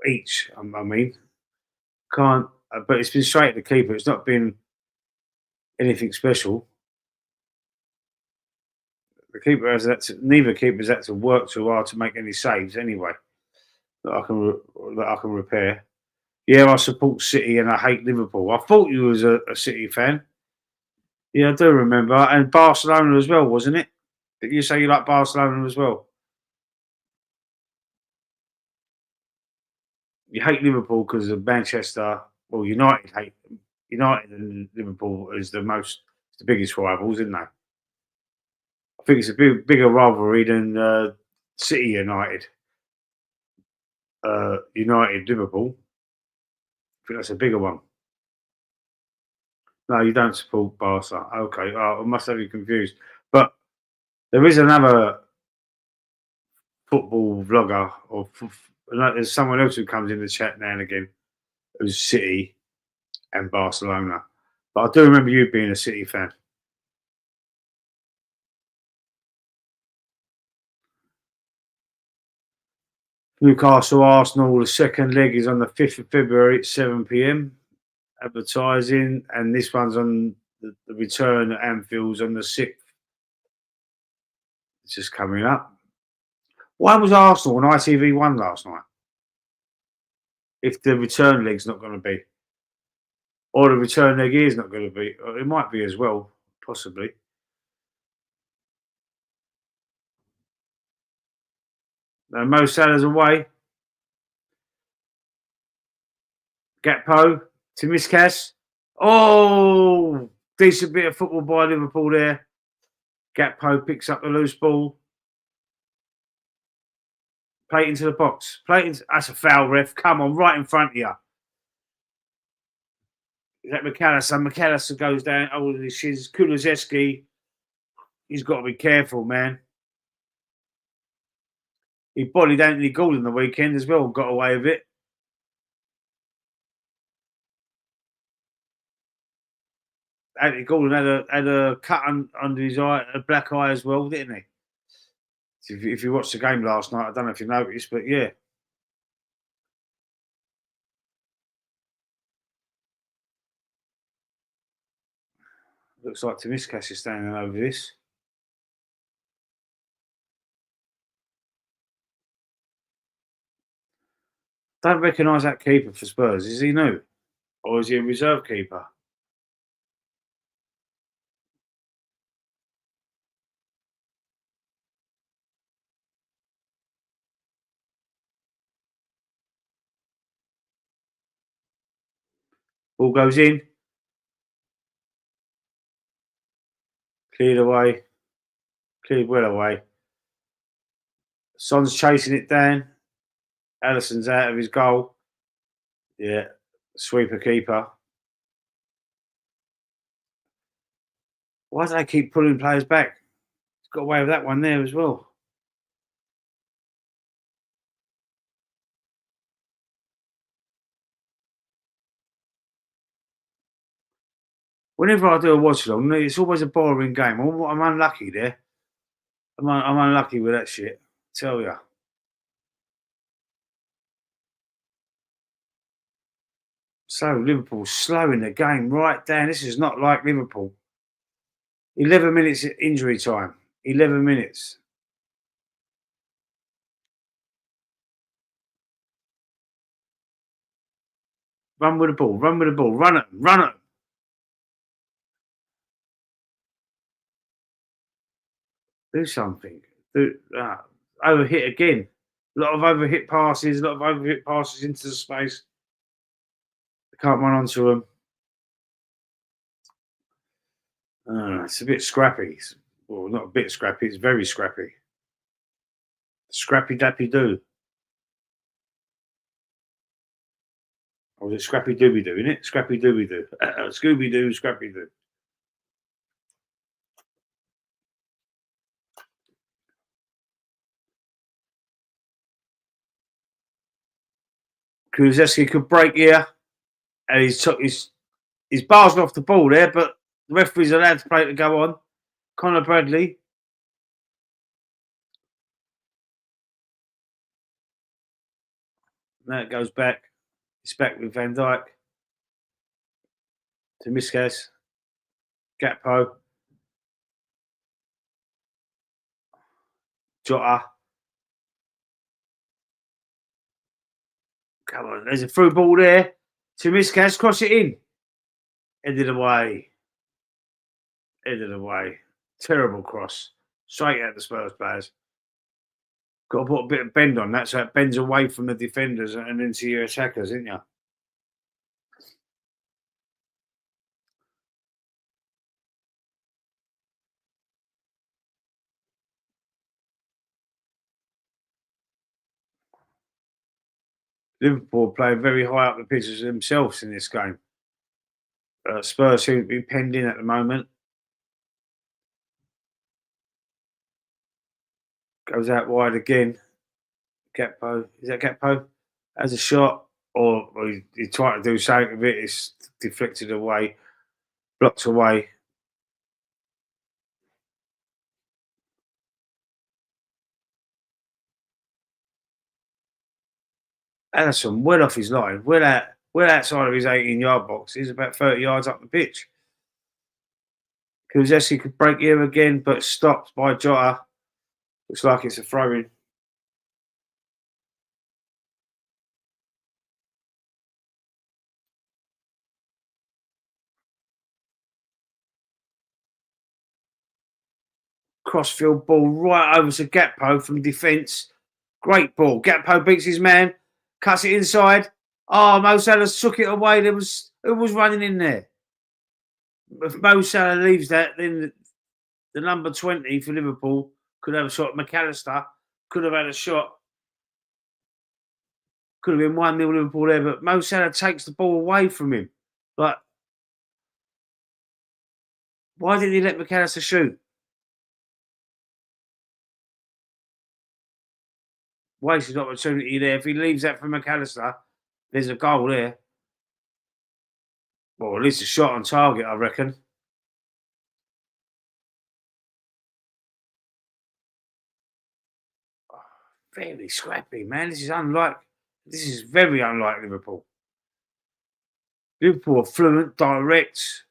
each. I mean, can't. But it's been straight at the keeper. It's not been anything special. The keeper has that. Neither keeper's had to work too hard to make any saves anyway. That I can repair. Yeah, I support City and I hate Liverpool. I thought you was a City fan. Yeah, I do remember. And Barcelona as well, wasn't it? Did you say you like Barcelona as well? You hate Liverpool because of Manchester. Well, United hate them. United and Liverpool is the biggest rivals, isn't they? I think it's a bigger rivalry than City United. United Liverpool. I think that's a bigger one. No, you don't support Barca. Okay, I must have you confused. But there is another football vlogger, there's someone else who comes in the chat now and again who's City and Barcelona. But I do remember you being a City fan. Newcastle Arsenal, the second leg is on the 5th of February at 7 p.m. Advertising, and this one's on the return at Anfield's on the 6th. It's just coming up. Why was Arsenal on ITV1 last night? If the return leg's not going to be, or the return leg is not going to be, or it might be as well, possibly. Now, Mo Salah's away. Gakpo, Timiskas. Oh, decent bit of football by Liverpool there. Gakpo picks up the loose ball. Play it into the box. That's a foul, ref. Come on, right in front of you. Is that McAllister? McAllister goes down. Oh, this is Kulusevski. He's got to be careful, man. He bodied Anthony Gordon the weekend as well. Got away with it. Anthony Gordon had a cut under his eye, a black eye as well, didn't he? If you watched the game last night, I don't know if you noticed, but yeah. Looks like Timiskas is standing over this. Don't recognise that keeper for Spurs. Is he new? Or is he a reserve keeper? Ball goes in. Cleared away. Cleared well away. Son's chasing it down. Allison's out of his goal. Yeah. Sweeper keeper. Why do they keep pulling players back? He's got away with that one there as well. Whenever I do a watch along, it's always a boring game. I'm unlucky there. I'm unlucky with that shit. Tell ya. So Liverpool slowing the game right down. This is not like Liverpool. 11 minutes injury time. 11 minutes. Run with the ball. Run with the ball. Run it. Run it. Do something. Overhit again. A lot of overhit passes. A lot of overhit passes into the space. They can't run onto them. It's a bit scrappy. Well, not a bit scrappy. It's very scrappy. Scrappy Dappy Doo. Or was it Scrappy Dooby Doo, isn't it? Scrappy Dooby Doo. Scooby Doo, Scrappy Doo. Kulusevski could break here, and he's barsing off the ball there, but the referee's allowed to play to go on. Conor Bradley. Now it goes back. It's back with Van Dijk to Miskas. Gakpo. Jota. Come on, there's a through ball there to Miskas. Cross it in. End of the way. End of the way. Terrible cross. Straight at the Spurs players. Got to put a bit of bend on that so it bends away from the defenders and into your attackers, isn't you? Liverpool playing very high up the pitches themselves in this game. Spurs seem to be penned in at the moment. Goes out wide again. Gakpo. Is that Gakpo? Has a shot. Or he tried to do something with it. It's deflected away. Blocked away. Alisson well off his line. Well outside of his 18-yard box. He's about 30 yards up the pitch. Kulusevski could break here again, but stopped by Jota. Looks like it's a throw-in. Crossfield ball right over to Gakpo from defence. Great ball. Gakpo beats his man, cuts it inside. Oh, Mo Salah took it away. Who was running in there? If Mo Salah leaves that, then the number 20 for Liverpool could have a shot. McAllister could have had a shot. Could have been 1-0 Liverpool there, but Mo Salah takes the ball away from him. Like, why didn't he let McAllister shoot? Wasted opportunity there. If he leaves that for McAllister, there's a goal there. Well, at least a shot on target, I reckon. Very scrappy, man. This is very unlike Liverpool. Liverpool are fluent, direct.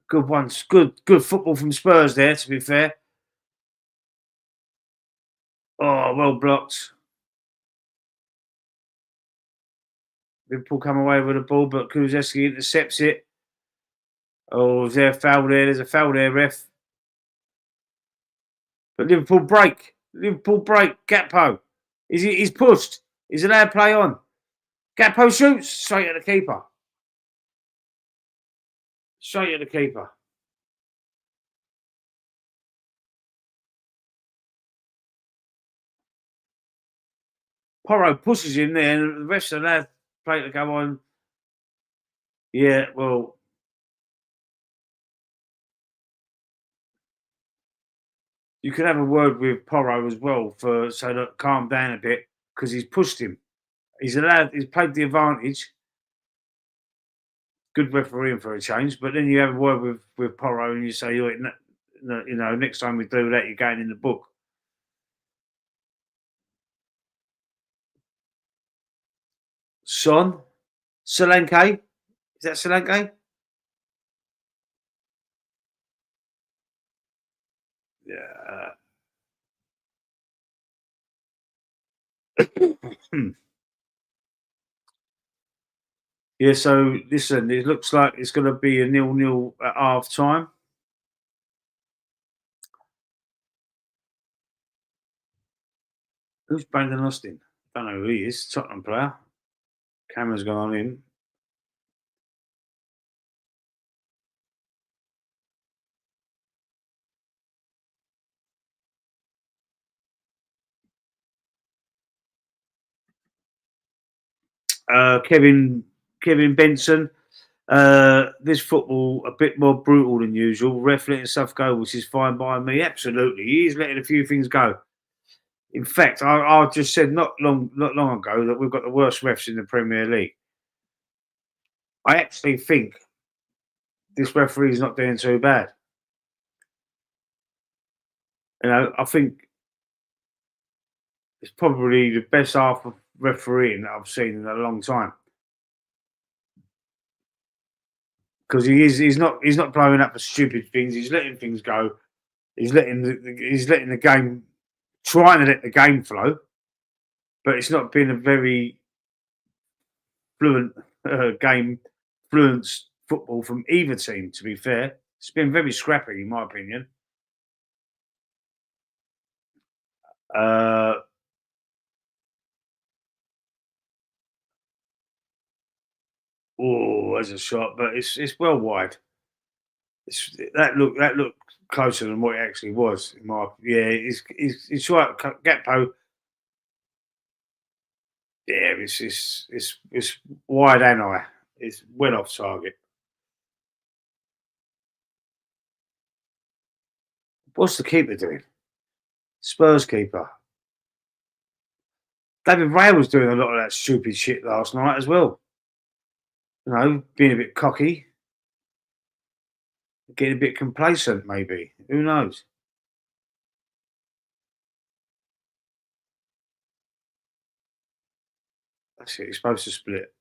Good ones. Good football from Spurs there, to be fair. Oh, well blocked. Liverpool come away with the ball, but Kulusevski intercepts it. Oh, is there a foul there? There's a foul there, ref. But Liverpool break. Gakpo. He's pushed. He's allowed to play on. Gakpo shoots straight at the keeper. Straight at the keeper. Porro pushes him there, and the rest of that play to go on. Yeah, well, you could have a word with Porro as well so that calm down a bit because he's pushed him. He's played the advantage. Good refereeing for a change, but then you have a word with Porro and you say, next time we do that, you're going in the book. Solanke. Is that Solanke? Yeah. Yeah, so listen, it looks like it's going to be a 0-0 at half time. Who's Brandon Austin? Don't know who he is. Tottenham player. Camera's gone on him. Kevin Benson. This football a bit more brutal than usual. Ref letting stuff go, which is fine by me. Absolutely, he is letting a few things go. In fact, I just said not long ago that we've got the worst refs in the Premier League. I actually think this referee is not doing too bad. You know, I think it's probably the best half of refereeing that I've seen in a long time. Because he's not blowing up for stupid things. He's letting things go. He's letting the game, trying to let the game flow, but it's not been a very fluent game, fluent football from either team. To be fair, it's been very scrappy, in my opinion. Uh, oh, there's a shot, but it's well wide. That looked closer than what it actually was. It's right. Gakpo. Yeah, it's wide and high. It's well off target. What's the keeper doing? Spurs keeper. David Ray was doing a lot of that stupid shit last night as well. You know, being a bit cocky, getting a bit complacent, maybe. Who knows? That's it. You're supposed to split.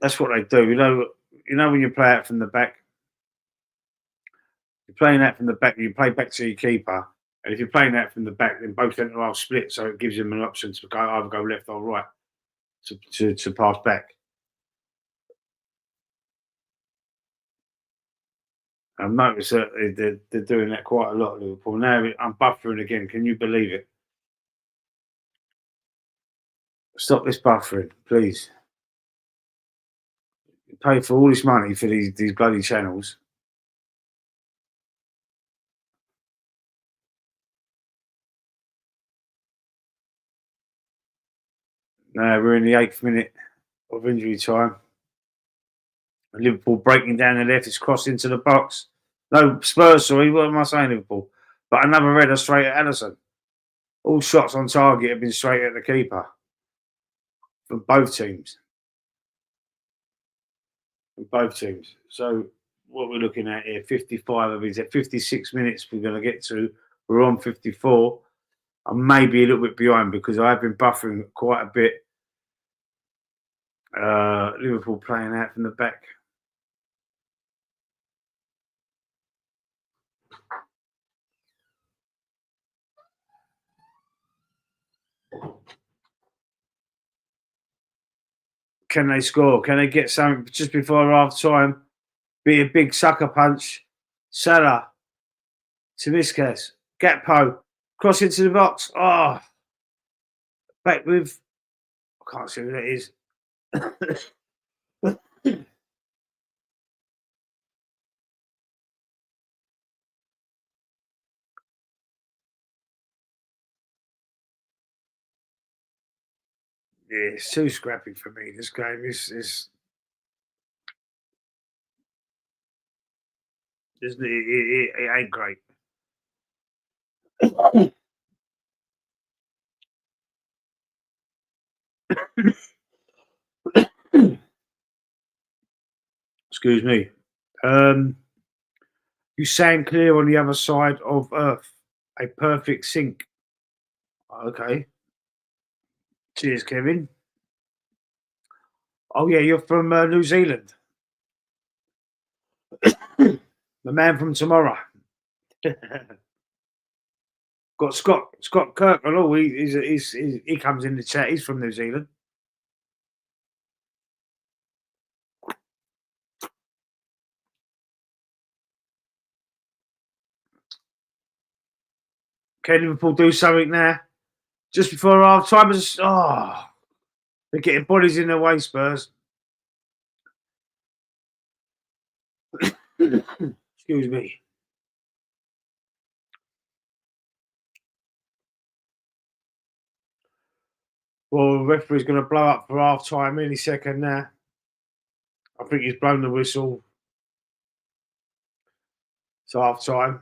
That's what they do. You know when you play out from the back, you're playing out from the back. You play back to your keeper, and if you're playing out from the back, then both centre halves split, so it gives them an option to either go left or right to pass back. I've noticed that they're doing that quite a lot at Liverpool. Now I'm buffering again. Can you believe it? Stop this buffering, please. You pay for all this money for these bloody channels. Now we're in the 8th minute of injury time. Liverpool breaking down the left. It's crossed into the box. No, Spurs, sorry. What am I saying, Liverpool? But another header straight at Alisson. All shots on target have been straight at the keeper from both teams. So what we're looking at here, 55 of these at 56 minutes we're going to get to. We're on 54. I'm maybe a little bit behind because I have been buffering quite a bit. Liverpool playing out from the back. Can they score? Can they get something just before half time? Be a big sucker punch. Salah, Timiskas, Gakpo, cross into the box. Oh, back with. I can't see who that is. Yeah, it's too scrappy for me. This game it ain't great. Excuse me. You sound clear on the other side of Earth. A perfect sync. Okay. Cheers, Kevin. Oh yeah, you're from New Zealand. The man from tomorrow. Got Scott Kirk. Oh, he comes in the chat. He's from New Zealand. Can Liverpool do something now? Just before half time, they're getting bodies in their way, Spurs. Excuse me. Well, the referee's going to blow up for half time any second now. I think he's blown the whistle. It's half time.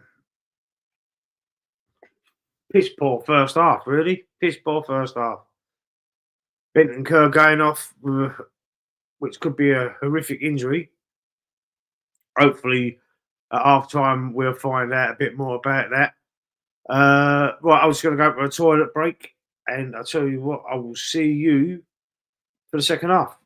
Piss poor first half, really. Piss poor first half. Bentancur going off, which could be a horrific injury. Hopefully, at half time, we'll find out a bit more about that. Right, I was going to go for a toilet break, and I'll tell you what, I will see you for the second half.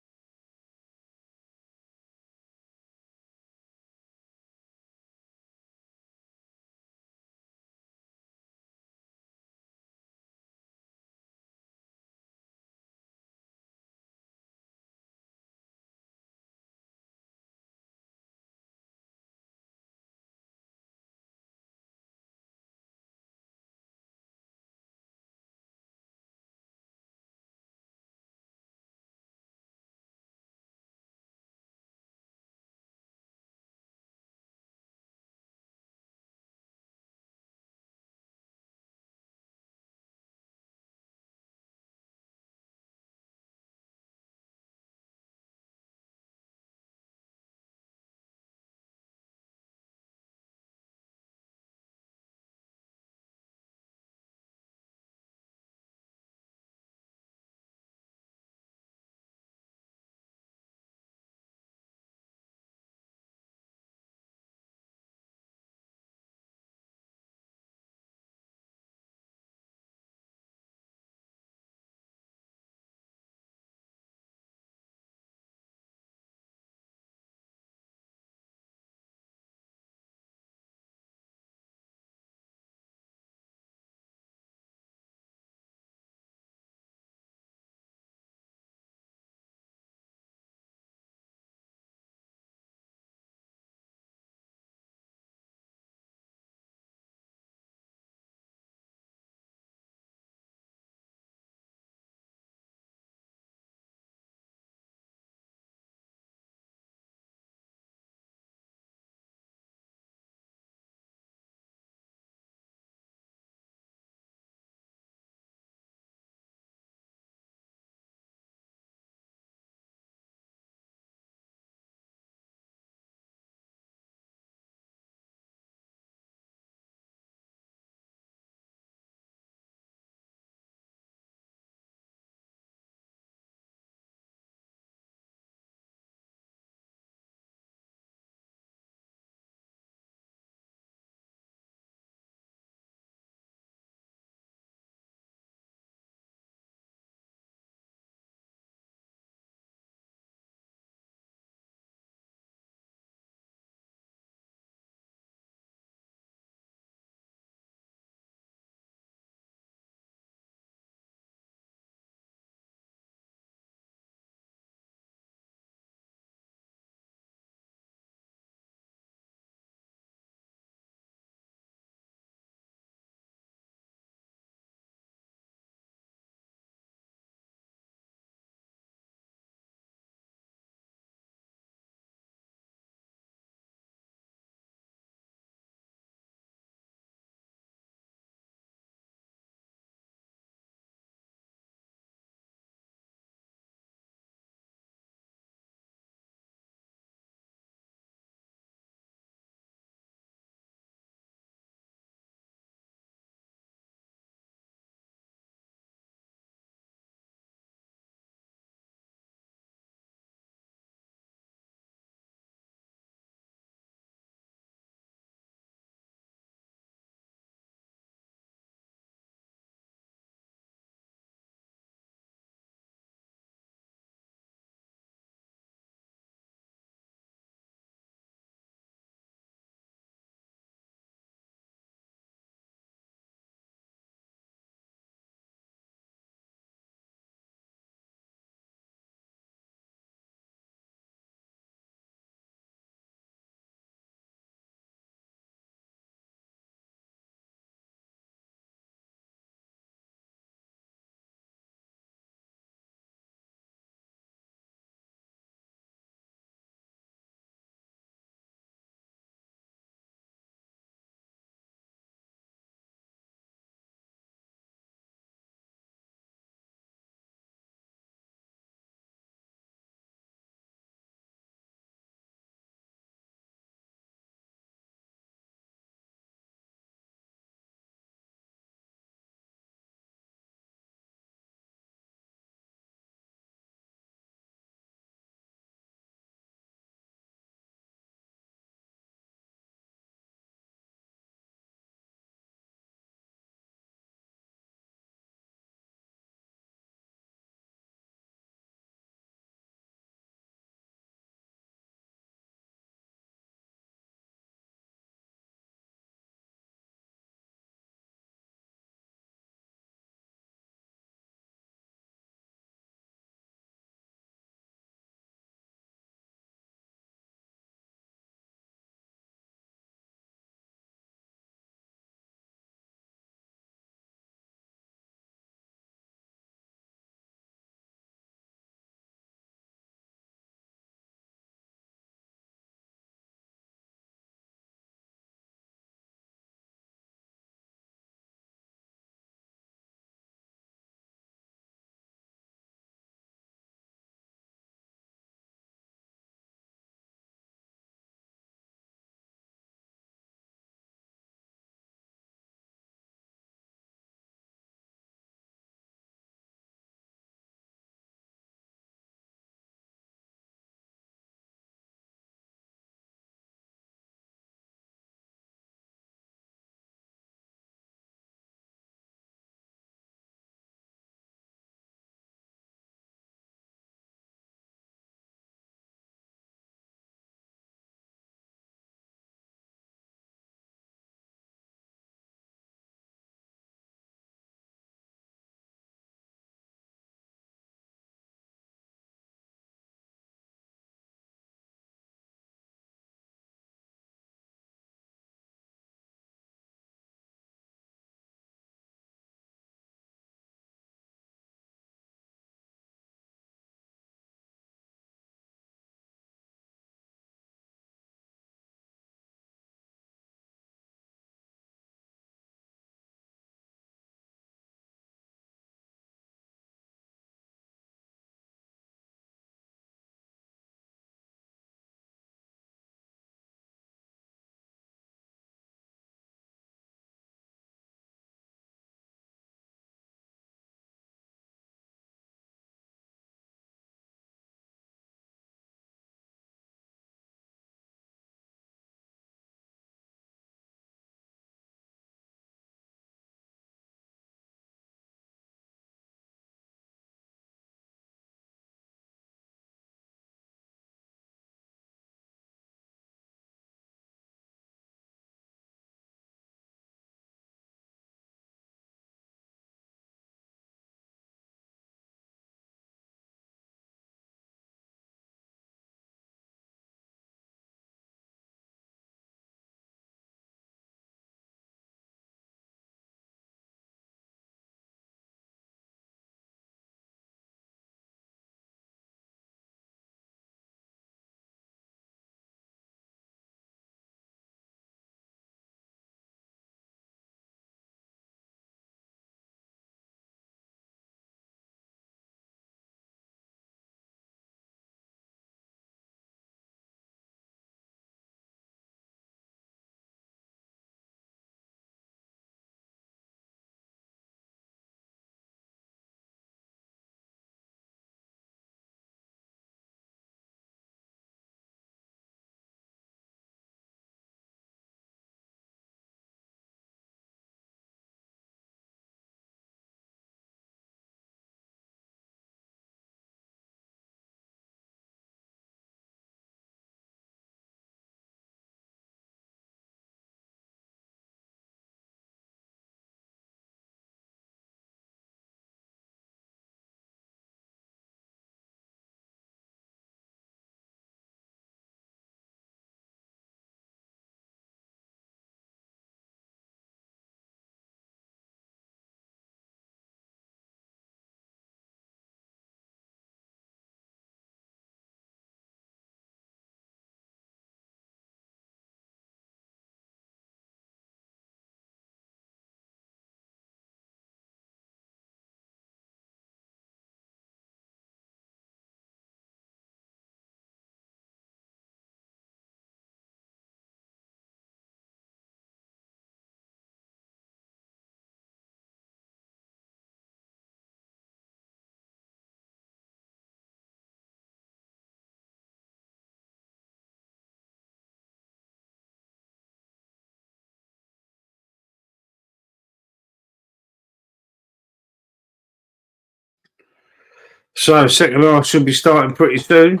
So second half should be starting pretty soon.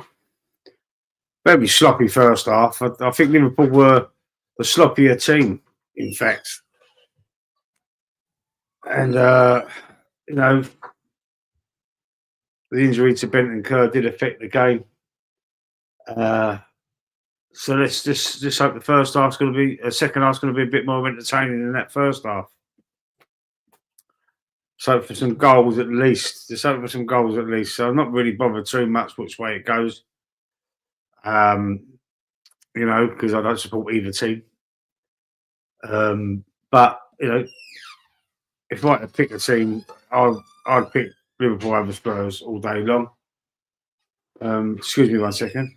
Very sloppy first half. I think Liverpool were the sloppier team, in fact. And you know, the injury to Benton Kerr did affect the game. So let's just hope the first half's going to be, second half's going to be a bit more entertaining than that first half. So for some goals at least. Just hope for some goals at least. So I'm not really bothered too much which way it goes. You know, because I don't support either team. But you know, if I had to pick a team, I'd pick Liverpool over Spurs all day long. Excuse me 1 second.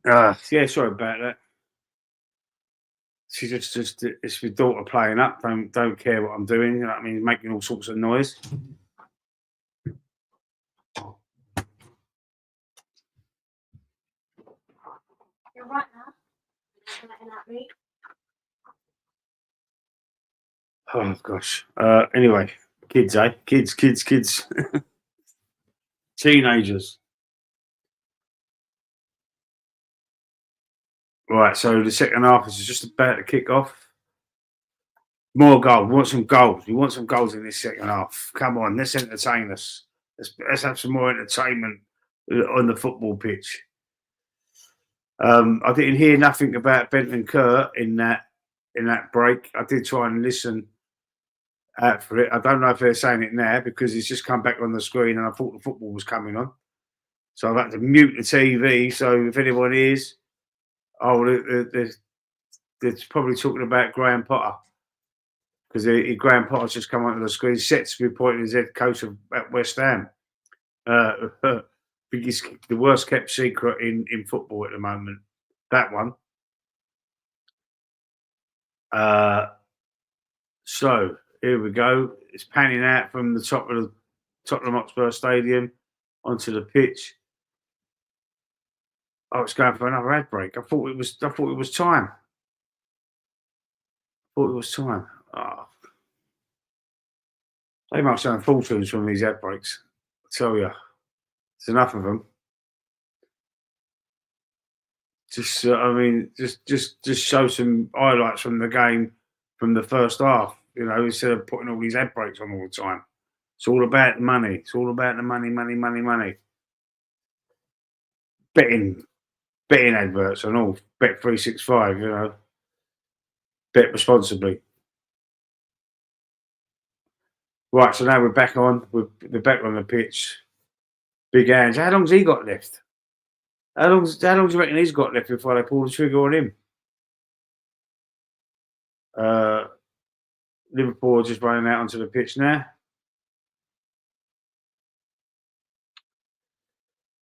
Yeah, sorry about that. She just it's my daughter playing up. Don't care what I'm doing. You know what I mean? Making all sorts of noise. You're right now. Letting that read. Oh gosh. Anyway, kids, eh? Kids. Teenagers. Right. So the second half is just about to kick off. More goals. We want some goals. We want some goals in this second half. Come on, let's entertain us. Let's have some more entertainment on the football pitch. I didn't hear nothing about Benton Kerr in that break. I did try and listen out for it. I don't know if they're saying it now because it's just come back on the screen and I thought the football was coming on. So I've had to mute the TV. So if anyone is, they're probably talking about Graham Potter because Graham Potter's just come onto the screen. Set to be appointed as head coach at West Ham. Biggest, the worst kept secret in football at the moment. That one. So here we go. It's panning out from the top of the Tottenham Hotspur Stadium onto the pitch. Oh, it's going for another ad break. I thought it was time. Oh, they must earn fortunes from these ad breaks. I tell you, there's enough of them. Just, I mean, just show some highlights from the game from the first half. You know, instead of putting all these ad breaks on all the time. It's all about the money. It's all about the money. Betting adverts and all. Bet 365. You know, bet responsibly. Right, so now we're back on. We're back on the pitch. Big hands. How long's he got left? How long do you reckon he's got left before they pull the trigger on him? Liverpool are just running out onto the pitch now.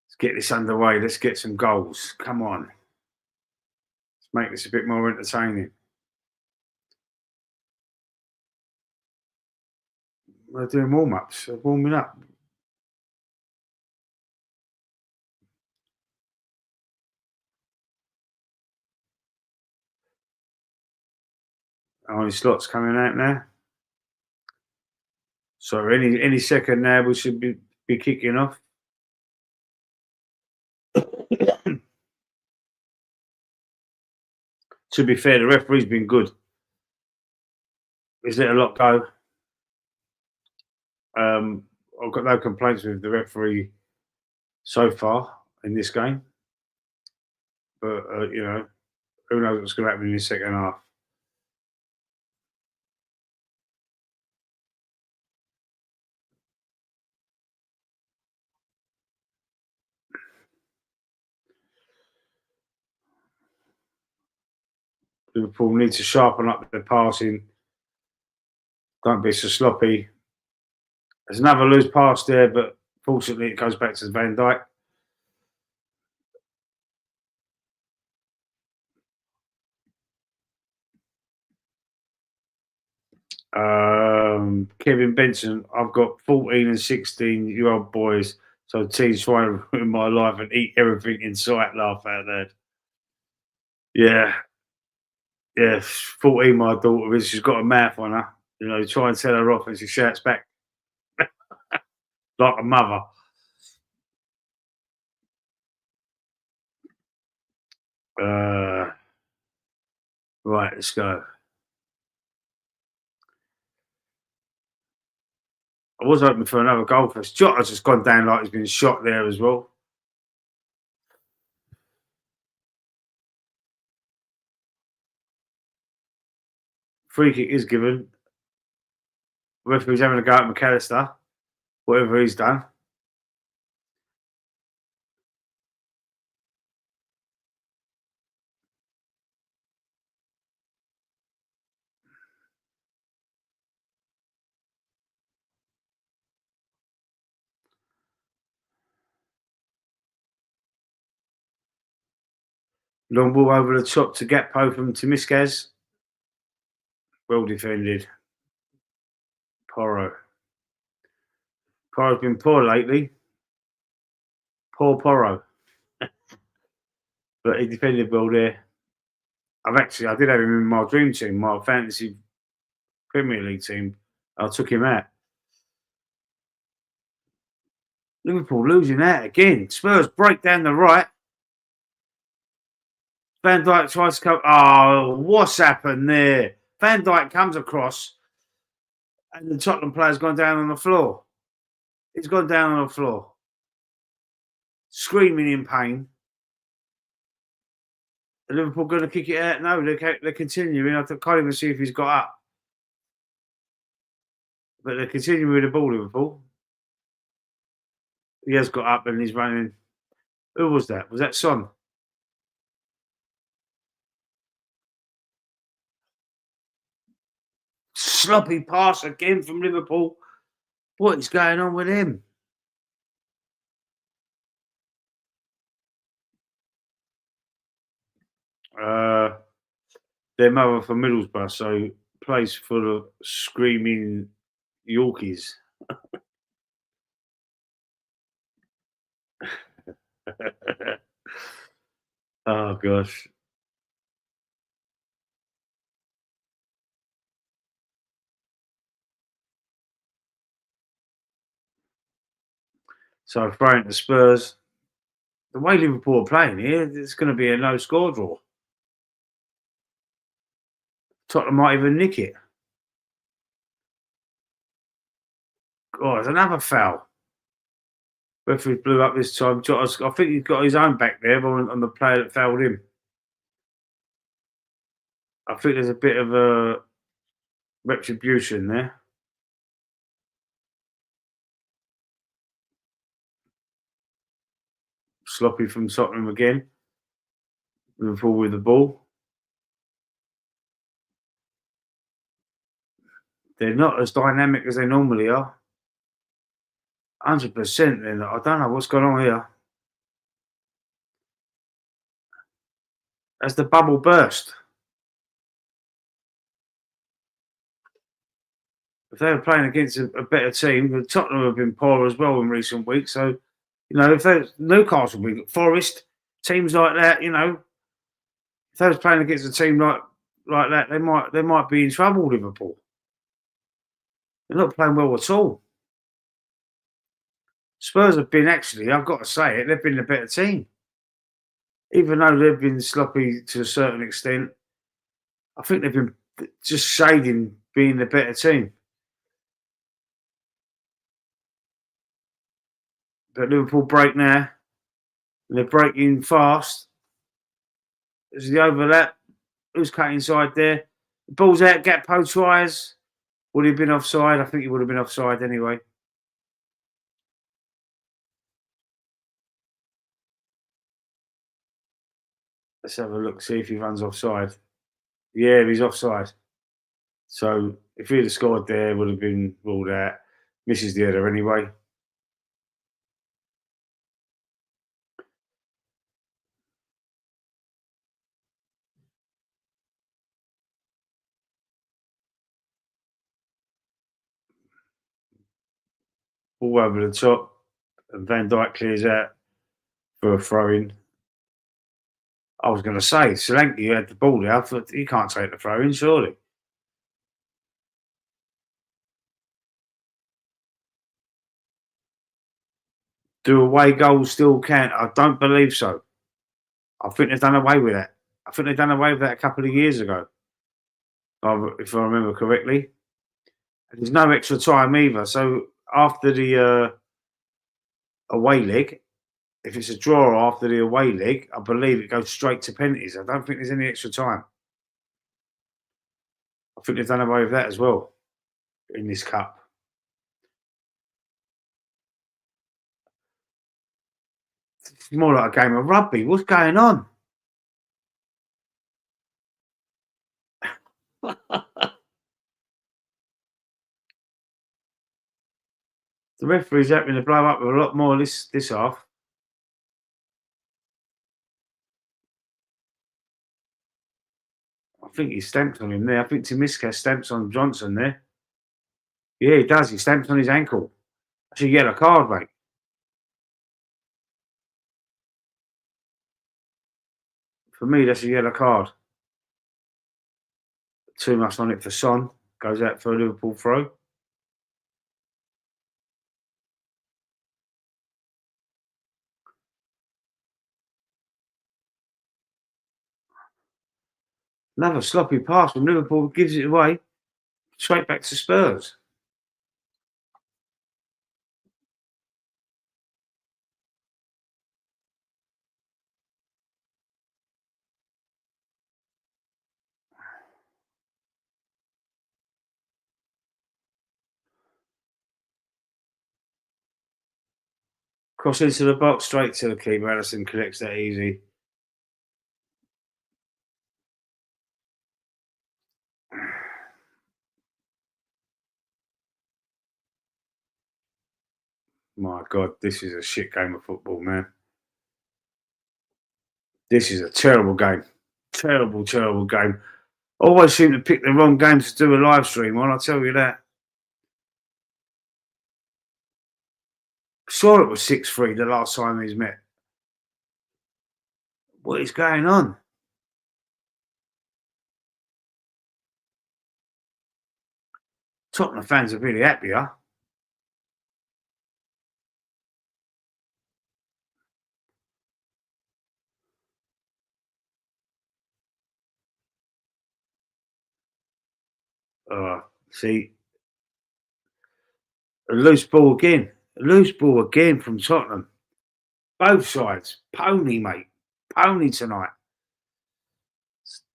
Let's get this underway. Let's get some goals. Come on. Let's make this a bit more entertaining. We're doing warm-ups. Warming up. Only slots coming out now. So any second now we should be kicking off. To be fair, the referee's been good. He's let a lot go. I've got no complaints with the referee so far in this game. But, you know, who knows what's going to happen in the second half. Liverpool need to sharpen up their passing Don't be so sloppy. There's another loose pass there, but fortunately it goes back to Van Dijk. Kevin Benson, I've got 14 and 16-year-old boys, so teams trying to ruin my life and eat everything in sight. Laugh out loud. Yeah, yeah. 14, my daughter is. She's got a mouth on her. You know, try and tell her off, and she shouts back like a mother. Right, let's go. I was hoping for another goal for us. Jota's just gone down like he's been shot there as well. Free kick is given. Referee's having a go at McAllister, whatever he's done. Long ball over the top to Gakpo from Timiskas. Well defended. Porro. Porro's been poor lately. Poor Porro. But he defended well there. I did have him in my dream team, my fantasy Premier League team. I took him out. Liverpool losing out again. Spurs break down the right. Van Dijk tries to come. Oh, what's happened there? Van Dijk comes across, and the Tottenham player's gone down on the floor. He's gone down on the floor, screaming in pain. Are Liverpool going to kick it out? No, they're continuing. I can't even see if he's got up. But they're continuing with the ball, Liverpool. He has got up and he's running. Who was that? Was that Son? Sloppy pass again from Liverpool. What is going on with him? Their mother from Middlesbrough, so place full of screaming Yorkies. Oh gosh. So throwing to Spurs. The way Liverpool are playing here, it's going to be a no-score draw. Tottenham might even nick it. Oh, there's another foul. Referee blew up this time. I think he's got his own back there on the player that fouled him. I think there's a bit of a retribution there. Sloppy from Tottenham again. Liverpool with the ball. They're not as dynamic as they normally are. 100%. Then I don't know what's going on here. Has the bubble burst? If they were playing against a better team, the Tottenham have been poor as well in recent weeks. So, you know, if they Newcastle, Forest, teams like that, you know, if they was playing against a team like that, they might be in trouble. Liverpool, they're not playing well at all. Spurs have been I've got to say it, they've been the better team, even though they've been sloppy to a certain extent. I think they've been just shading being the better team. But Liverpool break now, and they're breaking fast. There's the overlap. Who's cut inside there? The ball's out. Gakpo tries. Would he have been offside? I think he would have been offside anyway. Let's have a look, see if he runs offside. Yeah, he's offside. So If he'd have scored there, would have been ruled out. Misses the header anyway. All over the top, and Van Dijk clears out for a throw-in. I was going to say, Solanke had the ball there. I thought he can't take the throw-in, surely. Do away goals still count? I don't believe so. I think they've done away with that. I think they've done away with that a couple of years ago, if I remember correctly. And there's no extra time either. So after the away leg, if it's a draw after the away leg, I believe it goes straight to penalties. I don't think there's any extra time. I think they've done away with that as well in this cup. It's more like a game of rugby. What's going on? The referee's happening to blow up a lot more this half. I think he stamped on him there. I think Timiska stamps on Johnson there. Yeah, he does. He stamps on his ankle. That's a yellow card, mate. For me, that's a yellow card. Too much on it for Son. Goes out for a Liverpool throw. Another sloppy pass from Liverpool, gives it away. Straight back to Spurs. Cross into the box, straight to the keeper. Allison collects that easy. My God, this is a shit game of football, man. This is a terrible game. Terrible, terrible game. Always seem to pick the wrong games to do a live stream on, I'll tell you that. Sure, it was 6-3 the last time he's met. What is going on? Tottenham fans are really happy, huh? See, a loose ball again. A loose ball again from Tottenham. Both sides. Pony, mate. Pony tonight.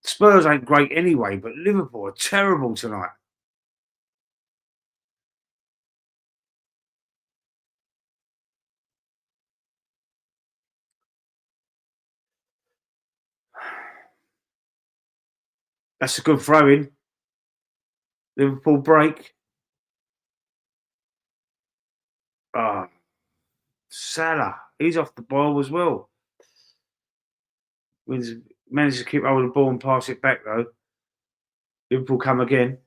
Spurs ain't great anyway, but Liverpool are terrible tonight. That's a good throw in. Liverpool break. Salah. He's off the ball as well. Managed to keep hold of the ball and pass it back though. Liverpool come again.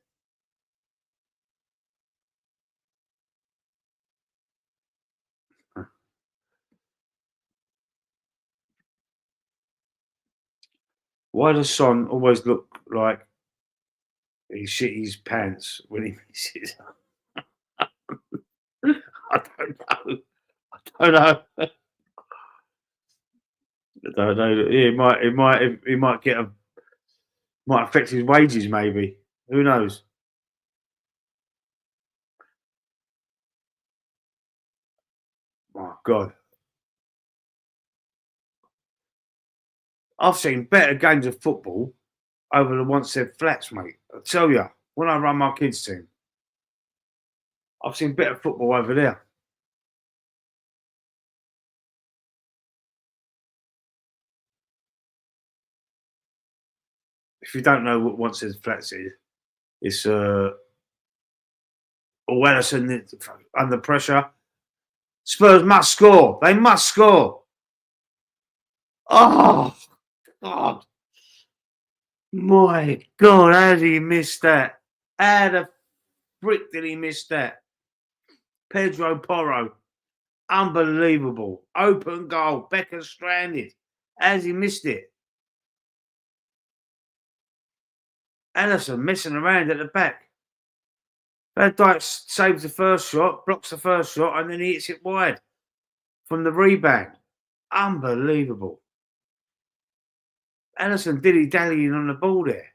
Why does Son always look like he shit his pants when he misses? I don't know. I don't know. I don't know. He might get might affect his wages. Maybe. Who knows? My God. I've seen better games of football over the once said flats, mate. I tell you, when I run my kids' team, I've seen better football over there. If you don't know what once said flats is, it's Or Ellison under pressure. Spurs must score. They must score. Oh, God. My God, how did he miss that? How the frick did he miss that? Pedro Porro. Unbelievable. Open goal. Becker stranded. How's he missed it? Ellison messing around at the back. Van Dijk saves the first shot, blocks the first shot, and then he hits it wide from the rebound. Unbelievable. Ellison dilly-dallying on the ball there.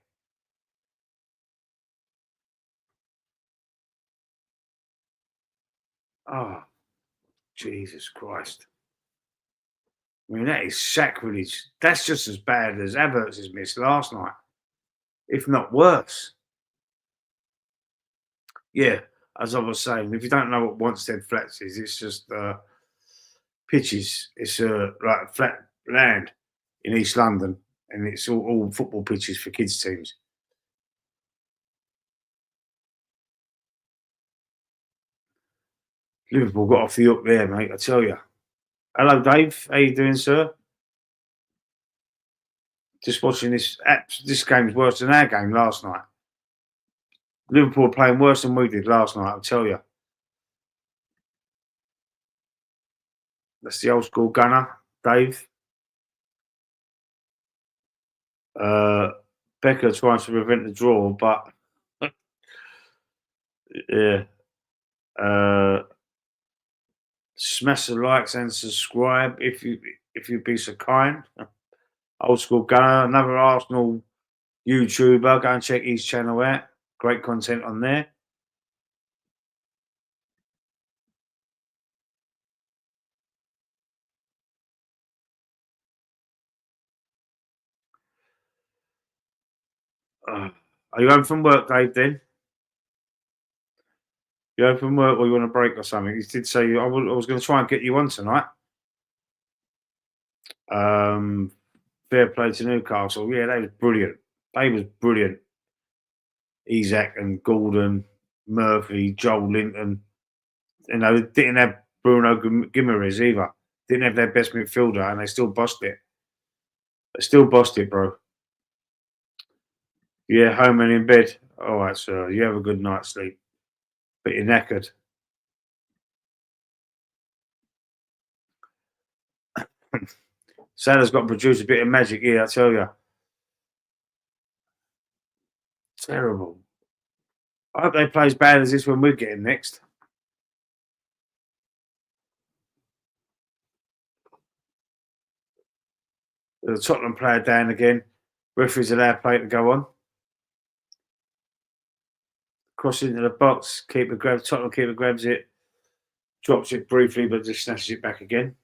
Oh, Jesus Christ. I mean, that is sacrilege. That's just as bad as Havertz's miss last night, if not worse. Yeah, as I was saying, if you don't know what Wanstead Flats is, it's just pitches. It's like flat land in East London, and it's all football pitches for kids' teams. Liverpool got off the hook there, mate, I tell you. Hello, Dave. How you doing, sir? Just watching this. This game's worse than our game last night. Liverpool playing worse than we did last night, I'll tell you. That's the old school gunner, Dave. Becker tries to prevent the draw, but yeah. Smash the likes and subscribe if you'd be so kind. Old school gunner, another Arsenal YouTuber. Go and check his channel out. Great content on there. Are you home from work, Dave, then? You home from work or you want a break or something? You did say I was going to try and get you on tonight. Fair play to Newcastle. Yeah, they was brilliant. They was brilliant. Isaac and Gordon, Murphy, Joel Linton. You know, they didn't have Bruno Guimaraes either. Didn't have their best midfielder, and they still bossed it. They still bossed it, bro. Yeah, home and in bed. All right, sir. You have a good night's sleep. But you're knackered. Salah's got to produce a bit of magic here, I tell you. Terrible. I hope they play as bad as this when we're getting next. The Tottenham player down again. Referees allow play to go on. Cross into the box. Tottenham keeper grabs it. Drops it briefly, but just snatches it back again.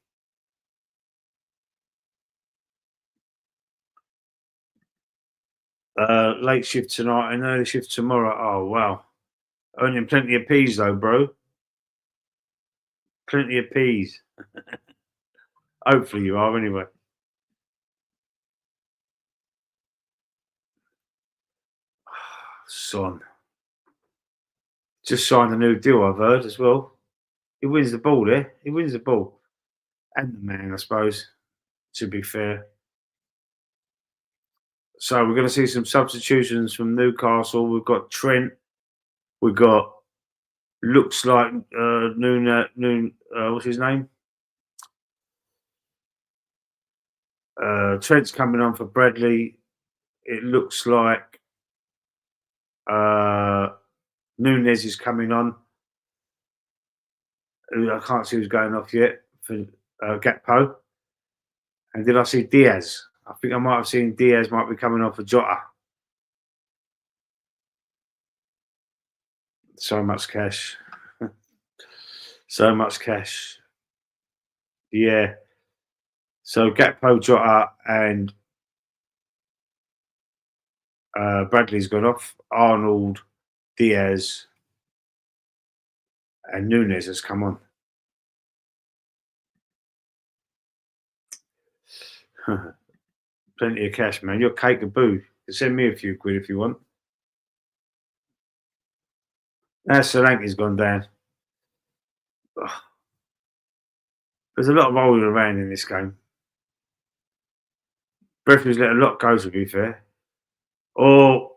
Late shift tonight and early shift tomorrow. Oh, wow. Earning plenty of peas, though, bro. Plenty of peas. Hopefully you are, anyway. Son. Just signed a new deal, I've heard, as well. He wins the ball there. He wins the ball. And the man, I suppose, to be fair. So we're going to see some substitutions from Newcastle. We've got Trent. We've got, looks like, what's his name? Trent's coming on for Bradley. It looks like Nunes is coming on. I can't see who's going off yet for Gakpo. And did I see Diaz? I think I might have seen Diaz might be coming off for Jota. So much cash. So much cash. Yeah. So Gakpo, Jota, and Bradley's gone off. Arnold, Diaz, and Nunes has come on. Plenty of cash, man. You're cake and boo. Send me a few quid if you want. Now Solanke's gone down. Ugh. There's a lot of rolling around in this game. Referee's let a lot go, to be fair. Oh,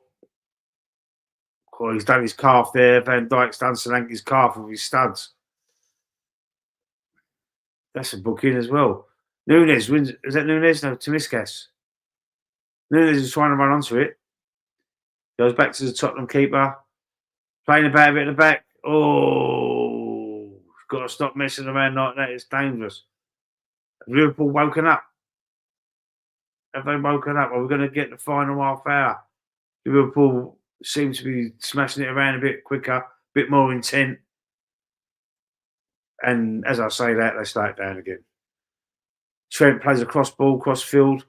he's done his calf there. Van Dijk's done Solanke's calf with his studs. That's a booking as well. Nunes wins. Is that Nunes? No, Tomiskas. Nunes is trying to run onto it. Goes back to the Tottenham keeper. Playing about a bit at the back. Oh, got to stop messing around like that. It's dangerous. Have Liverpool woken up? Have they woken up? Are we going to get the final half hour? Liverpool seem to be smashing it around a bit quicker, a bit more intent. And as I say that, they slow it down again. Trent plays a cross ball, cross field.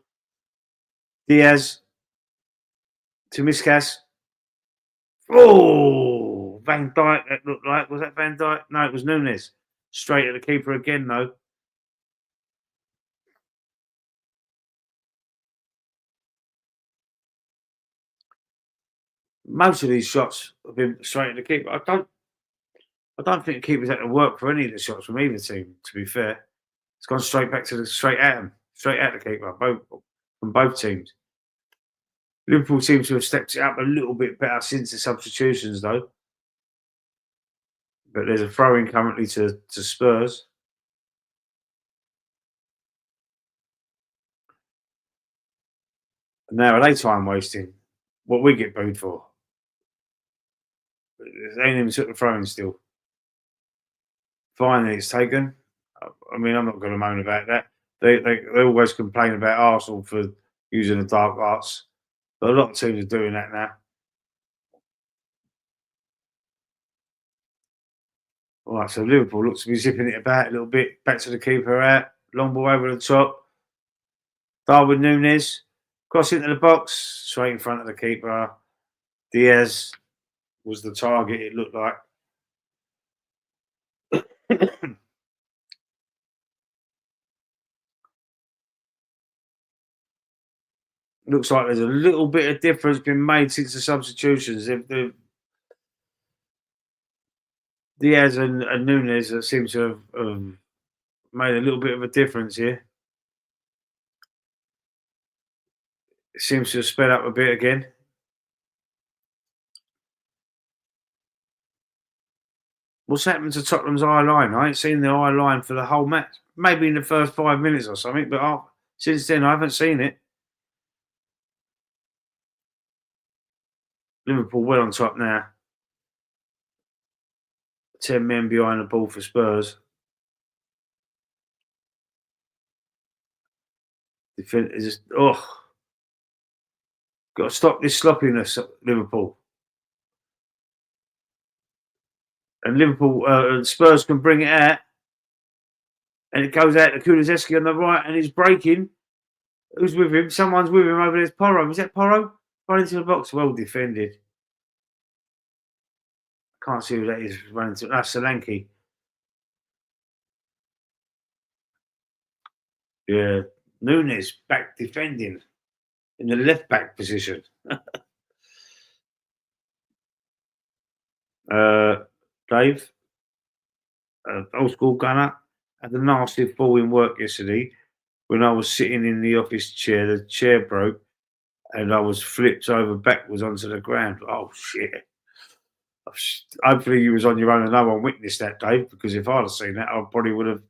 Diaz to Miskas. Oh, Van Dijk, that looked like. Was that Van Dijk? No, it was Nunes. Straight at the keeper again, though. Most of these shots have been straight at the keeper. I don't think the keeper's had to work for any of the shots from either team, to be fair. It's gone straight back to straight at him, straight at the keeper, from both teams. Liverpool seems to have stepped it up a little bit better since the substitutions, though. But there's a throw-in currently to Spurs. And now are they time wasting? What we get booed for? They ain't even took the throw-in still. Finally, it's taken. I mean, I'm not going to moan about that. They always complain about Arsenal for using the dark arts, but a lot of teams are doing that now. All right, so Liverpool looks to be zipping it about a little bit. Back to the keeper out. Long ball over the top. Darwin Nunes. Cross into the box. Straight in front of the keeper. Diaz was the target, it looked like. Looks like there's a little bit of difference been made since the substitutions. Diaz and Nunes seem to have made a little bit of a difference here. It seems to have sped up a bit again. What's happened to Tottenham's eye line? I ain't seen the eye line for the whole match. Maybe in the first 5 minutes or something, but since then I haven't seen it. Liverpool well on top now. 10 men behind the ball for Spurs. Got to stop this sloppiness at Liverpool. And Liverpool, Spurs can bring it out. And it goes out to Kulusevski on the right and he's breaking. Who's with him? Someone's with him over there. It's Porro. Is that Porro? Running into the box. Well defended. Can't see who that is running to. That's Solanke. Yeah. Nunes back defending in the left back position. Dave, old school gunner, had a nasty fall in work yesterday when I was sitting in the office chair. The chair broke and I was flipped over backwards onto the ground. Oh, shit. Hopefully you was on your own and no one witnessed that, Dave, because if I'd have seen that, I probably would have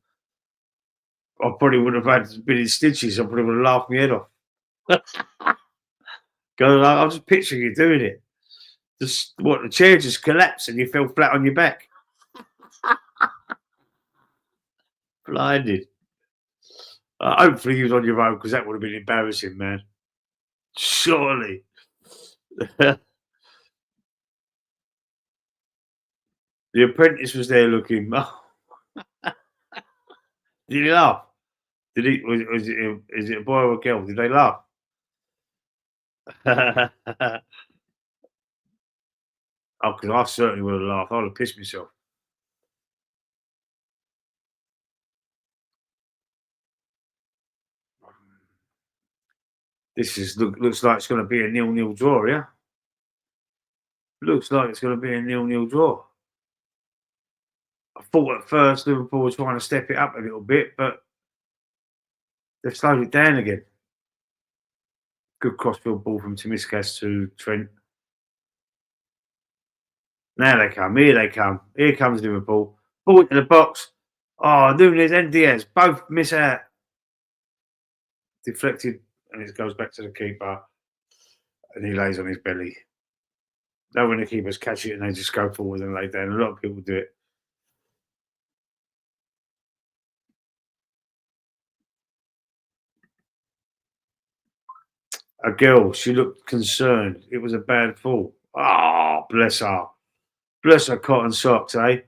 had been in stitches. I probably would have laughed my head off. I'm just picturing you doing it. The chair just collapsed and you fell flat on your back. Blinded. Hopefully you was on your own because that would have been embarrassing, man. Surely. The apprentice was there looking. Did he laugh? Did he? Is it a boy or a girl? Did they laugh? Oh, because I certainly would have laughed. I would have pissed myself. This looks like it's going to be a 0-0 draw, yeah? Looks like it's going to be a 0-0 draw. I thought at first Liverpool were trying to step it up a little bit, but they've slowed it down again. Good crossfield ball from Tsimikas to Trent. Now they come. Here they come. Here comes Liverpool. Ball into the box. Oh, Nunes and Diaz both miss out. Deflected, and it goes back to the keeper. And he lays on his belly. No, when the keepers catch it and they just go forward and lay down. A lot of people do it. A girl, she looked concerned. It was a bad fall. Oh, bless her. Bless her cotton socks, eh?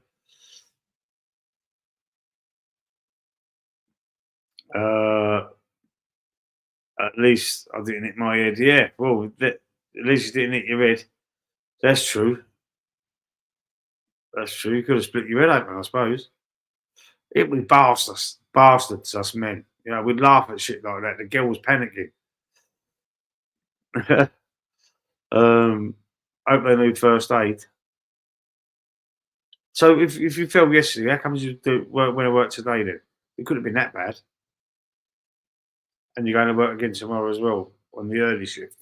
At least I didn't hit my head. Yeah, well, at least you didn't hit your head. That's true. That's true. You could have split your head open, I suppose. It was bastards, us men. You know, we'd laugh at shit like that. The girl was panicking. Hope they need first aid. So if you fell yesterday, how comes you do work when I work today then? It couldn't have been that bad. And you're going to work again tomorrow as well on the early shift.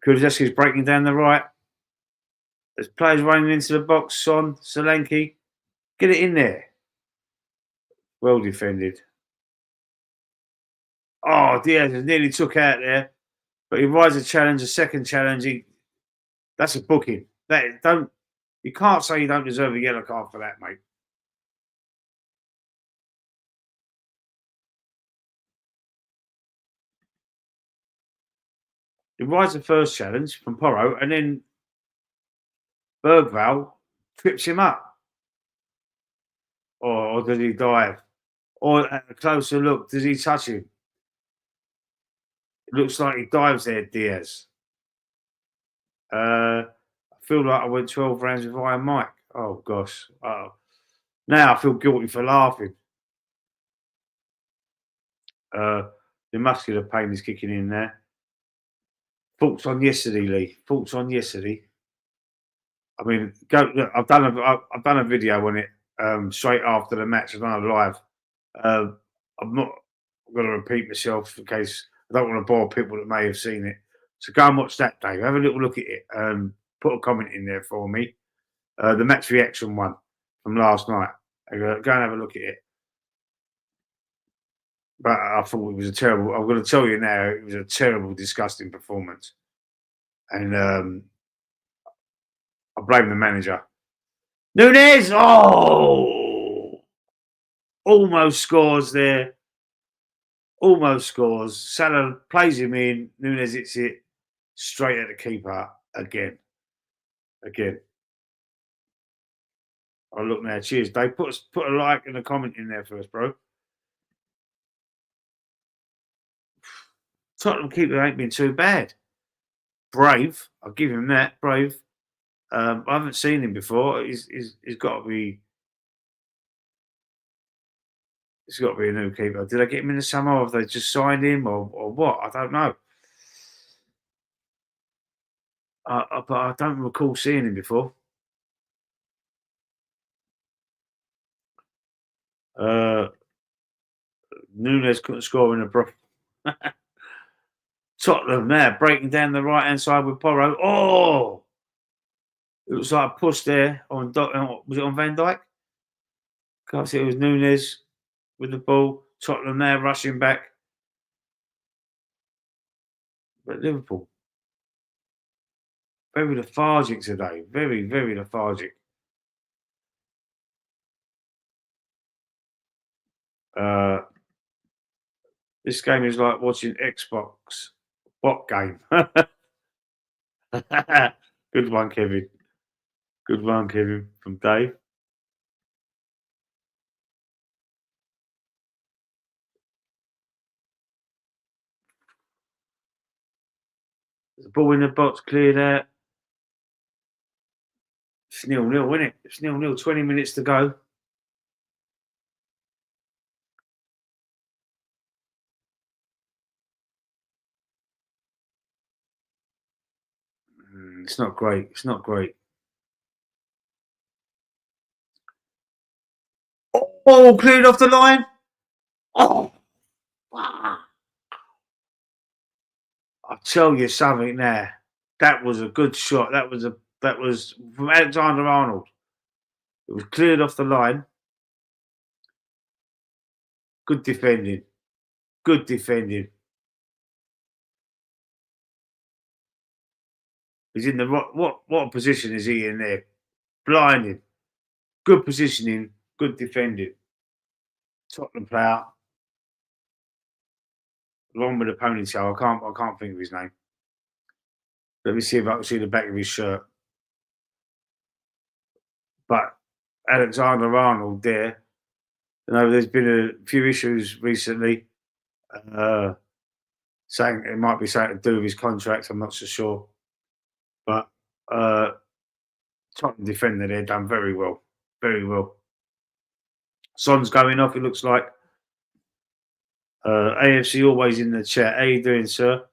Kulusevski's breaking down the right. There's players running into the box. Son, Solanke, get it in there. Well defended. Oh, Diaz nearly took out there, but he rides a challenge, a second challenge. That's a booking. You can't say you don't deserve a yellow card for that, mate. He rides the first challenge from Porro, and then Bergvall trips him up. Or does he dive? Or at a closer look, does he touch him? It looks like he dives there, Diaz. I feel like I went 12 rounds with Iron Mike. Oh, gosh. Now I feel guilty for laughing. The muscular pain is kicking in there. Thoughts on yesterday, Lee? Thoughts on yesterday? I mean, look, I've done a video on it straight after the match. I've done a live. I'm not going to repeat myself in case I don't want to bore people that may have seen it. So go and watch that, Dave. Have a little look at it. Put a comment in there for me. The match reaction one from last night. Go and have a look at it. But I thought it was a terrible. I'm going to tell you now, it was a terrible, disgusting performance, and I blame the manager. Nunes, almost scores there. Almost scores. Salah plays him in. Nunes hits it straight at the keeper again. Oh, look now. Cheers, Dave. Put a like and a comment in there first, bro. Tottenham keeper ain't been too bad. Brave. I'll give him that. Brave. I haven't seen him before. He's got to be. He's got to be a new keeper. Did I get him in the summer, or have they just signed him, or what? I don't know. But I don't recall seeing him before. Nunes couldn't score in a Tottenham now breaking down the right hand side with Porro. Oh, it looks like a push there on. Was it on Van Dijk? Can't see. It was Nunes with the ball. Tottenham now rushing back, but Liverpool very lethargic today. Very, very lethargic. This game is like watching Xbox bot game. Good one, Kevin. Good one, Kevin, from Dave. There's a ball in the box, cleared out. It's 0-0, isn't it? It's 0-0, 20 minutes to go. It's not great. It's not great. Oh, cleared off the line. Oh, I'll tell you something there. That was a good shot. That was from Alexander-Arnold. It was cleared off the line. Good defending. Good defending. He's in the what position is he in there? Blinding. Good positioning. Good defending. Tottenham player. Along with a ponytail. I can't think of his name. Let me see if I can see the back of his shirt. But Alexander-Arnold there. You know, there's been a few issues recently. Saying it might be something to do with his contract. I'm not so sure. But Tottenham defender there done very well. Very well. Son's going off, it looks like. AFC always in the chat. How you doing, sir?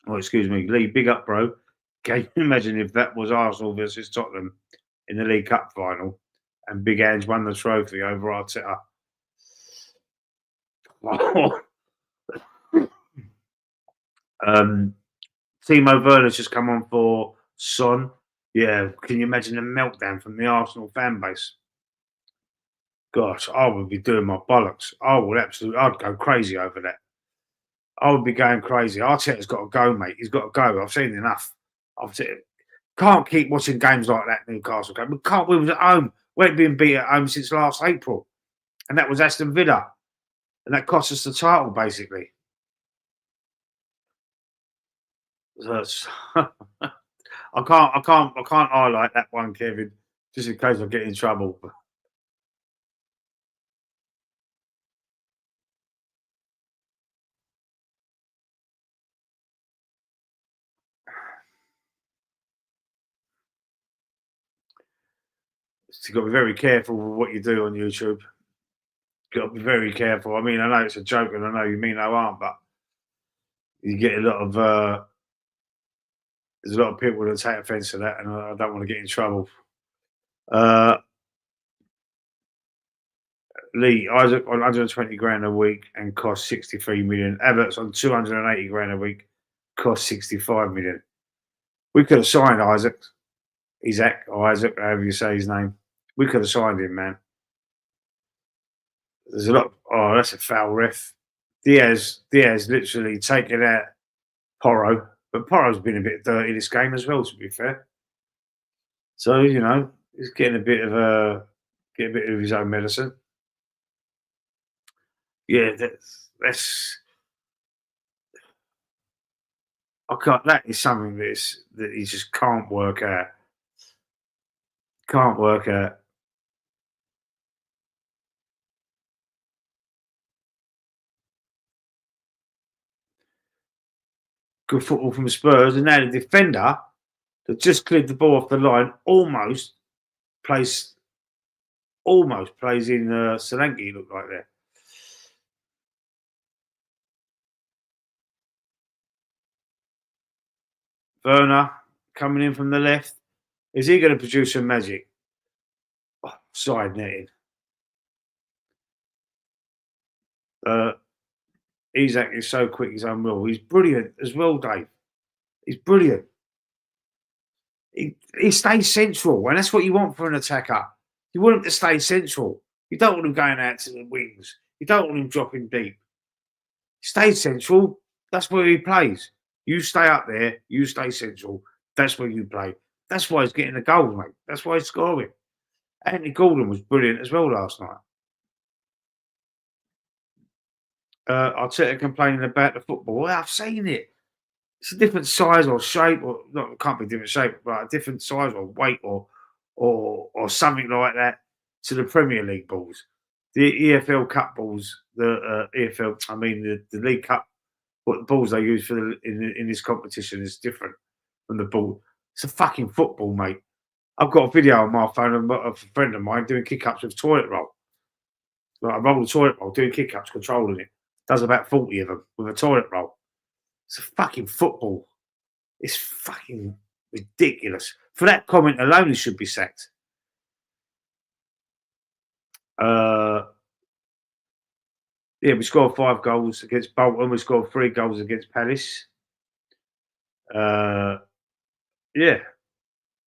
Oh, excuse me. Lee, big up, bro. Can you imagine if that was Arsenal versus Tottenham in the League Cup final and Big Ange won the trophy over Arteta? Timo Werner's just come on for Son. Yeah, can you imagine the meltdown from the Arsenal fan base? Gosh, I would be doing my bollocks. I'd go crazy over that. I would be going crazy. Arteta's got to go, mate. He's got to go. I've seen enough. Can't keep watching games like that Newcastle game. We was at home. We ain't been beat at home since last April. And that was Aston Villa. And that cost us the title, basically. I can't highlight that one, Kevin, just in case I get in trouble. So you've got to be very careful with what you do on YouTube. Got to be very careful. I mean, I know it's a joke, and I know you mean no harm, but you get a lot of there's a lot of people that take offence to that, and I don't want to get in trouble. Lee, Isaac on 120 grand a week and cost 63 million. Everts on 280 grand a week, cost 65 million. We could have signed Isaac, Isaac, however you say his name. We could have signed him, man. There's a lot. Oh, that's a foul, ref. Diaz literally taking out Porro, but Porro's been a bit dirty this game as well, to be fair. So you know, he's getting a bit of his own medicine. Yeah, that's. I can't. That is something that he just can't work out. Can't work out. Good football from Spurs, and now the defender that just cleared the ball off the line almost plays in Solanke. Looked like there. Werner coming in from the left. Is he going to produce some magic? Oh, side netting. Isaac is so quick, he's unreal. He's brilliant as well, Dave. He's brilliant. He stays central, and that's what you want for an attacker. You want him to stay central. You don't want him going out to the wings. You don't want him dropping deep. Stay central. That's where he plays. You stay up there. You stay central. That's where you play. That's why he's getting the goals, mate. That's why he's scoring. Anthony Gordon was brilliant as well last night. Arteta complaining about the football. Well, I've seen it. It's a different size or shape, or not. It can't be different shape, but a different size or weight or something like that to the Premier League balls. The EFL Cup balls, the EFL. I mean the League Cup. What balls they use for in this competition is different from the ball. It's a fucking football, mate. I've got a video on my phone of a friend of mine doing kick-ups with toilet roll. Like I roll the toilet roll, doing kick-ups, controlling it. Does about 40 of them with a toilet roll. It's a fucking football. It's fucking ridiculous. For that comment alone, he should be sacked. Yeah, we scored 5 goals against Bolton. We scored 3 goals against Palace. Yeah,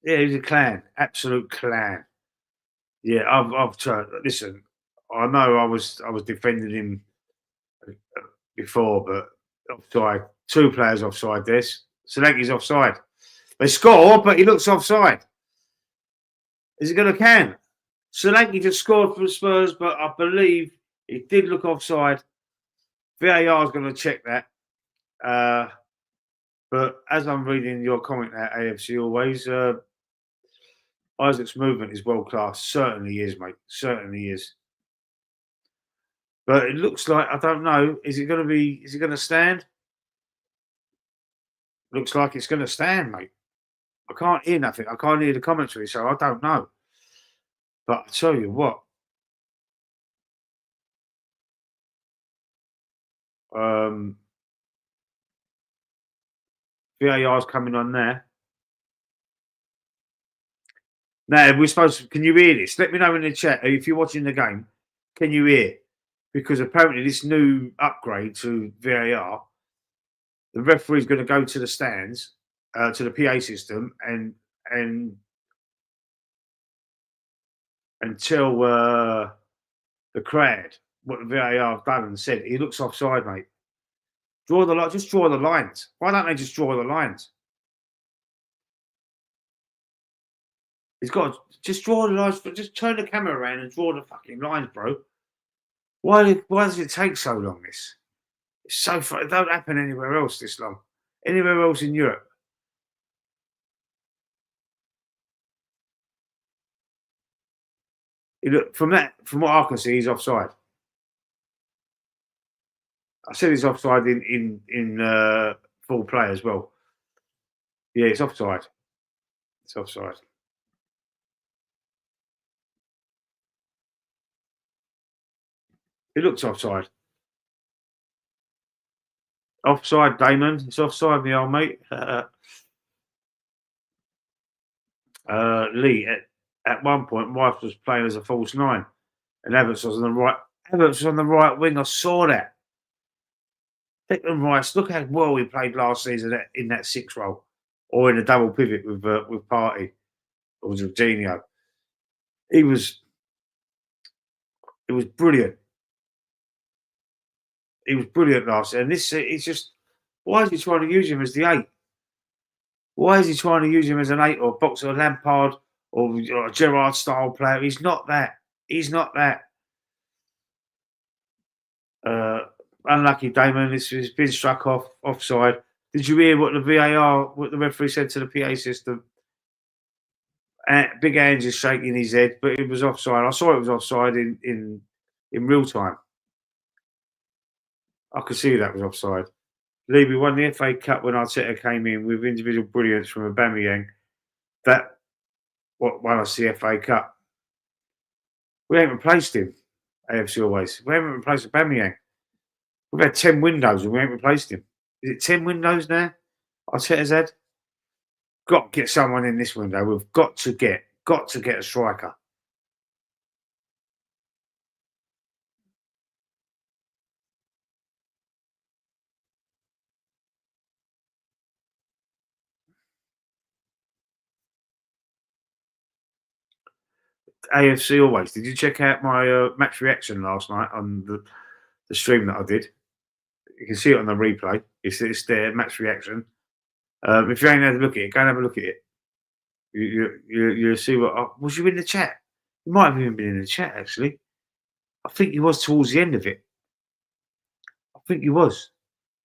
he's a clown, absolute clown. Yeah, I've tried. Listen, I know I was defending him before, but offside. 2 players offside. This Solanke's offside. They score, but he looks offside. Is it going to count? Solanke just scored for the Spurs, but I believe he did look offside. VAR is going to check that. But as I'm reading your comment at AFC Always, Isaac's movement is world class. Certainly is, mate. Certainly is. But it looks like, I don't know, is it going to stand? Looks like it's going to stand, mate. I can't hear nothing. I can't hear the commentary, so I don't know. But I tell you what, VAR's coming on there. Now, we're supposed to, can you hear this? Let me know in the chat if you're watching the game. Can you hear? Because apparently this new upgrade to VAR, the referee's going to go to the stands, to the PA system, and tell the crowd what the VAR have done and said. He looks offside, mate. Just draw the lines. Why don't they just draw the lines? He's got to just draw the lines. Just turn the camera around and draw the fucking lines, bro. Why does it take so long? This it's so far. It don't happen anywhere else this long. Anywhere else in Europe. From what I can see, he's offside. I said he's offside in full play as well. Yeah, it's offside. It's offside. It looks offside. Offside, Damon. It's offside, me old mate. Lee, at one point, Rife was playing as a false 9, and Everts was on the right. Everts was on the right wing. I saw that. Declan Rice, look how well he played last season in that 6 role, or in a double pivot with Partey or Jorginho. It was brilliant. He was brilliant last year. And this, it's just, why is he trying to use him as the 8? Why is he trying to use him as an 8 or boxer Lampard or a Gerrard style player? He's not that. He's not that. Unlucky, Damon. It's been struck offside. Did you hear what the referee said to the PA system? Big Ange is shaking his head, but it was offside. I saw it was offside in real time. I could see that was offside. Lee, we won the FA Cup when Arteta came in with individual brilliance from Aubameyang. That what won us the FA Cup. We haven't replaced him. AFC Always. We haven't replaced Aubameyang. We've had 10 windows and we haven't replaced him. Is it 10 windows now? Arteta's had. Got to get someone in this window. We've got to get a striker. AFC Always. Did you check out my match reaction last night on the stream that I did? You can see it on the replay. It's there, match reaction. If you ain't had a look at it, go and have a look at it. You'll see what. Was you in the chat? You might have even been in the chat, actually. I think you was towards the end of it. I think you was,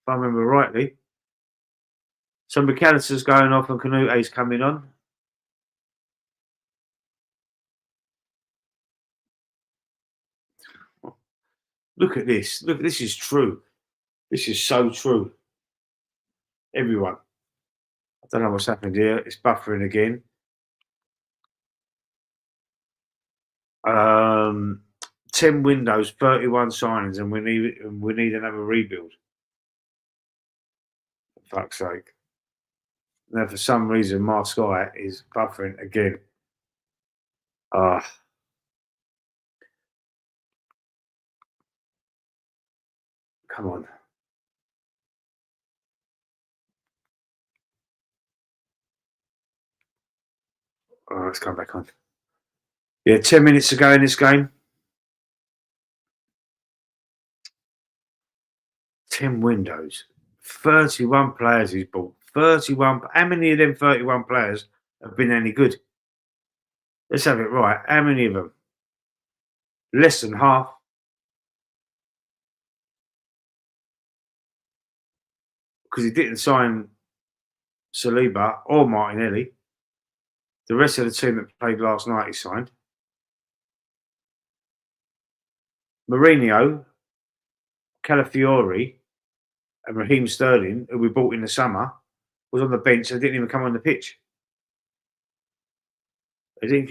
if I remember rightly. So McAllister's going off and Canute's coming on. Look at this. Look, this is true. This is so true. Everyone. I don't know what's happened here. It's buffering again. 10 windows, 31 signings, and we need another rebuild. Fuck's sake. Now, for some reason, my Sky is buffering again. Ah. Come on. Oh, let's come back on. Yeah, 10 minutes to go in this game. 10 windows. 31 players he's bought. 31. How many of them 31 players have been any good? Let's have it right. How many of them? Less than half. Because he didn't sign Saliba or Martinelli. The rest of the team that played last night he signed. Mourinho, Calafiori, and Raheem Sterling, who we bought in the summer, was on the bench and didn't even come on the pitch. They didn't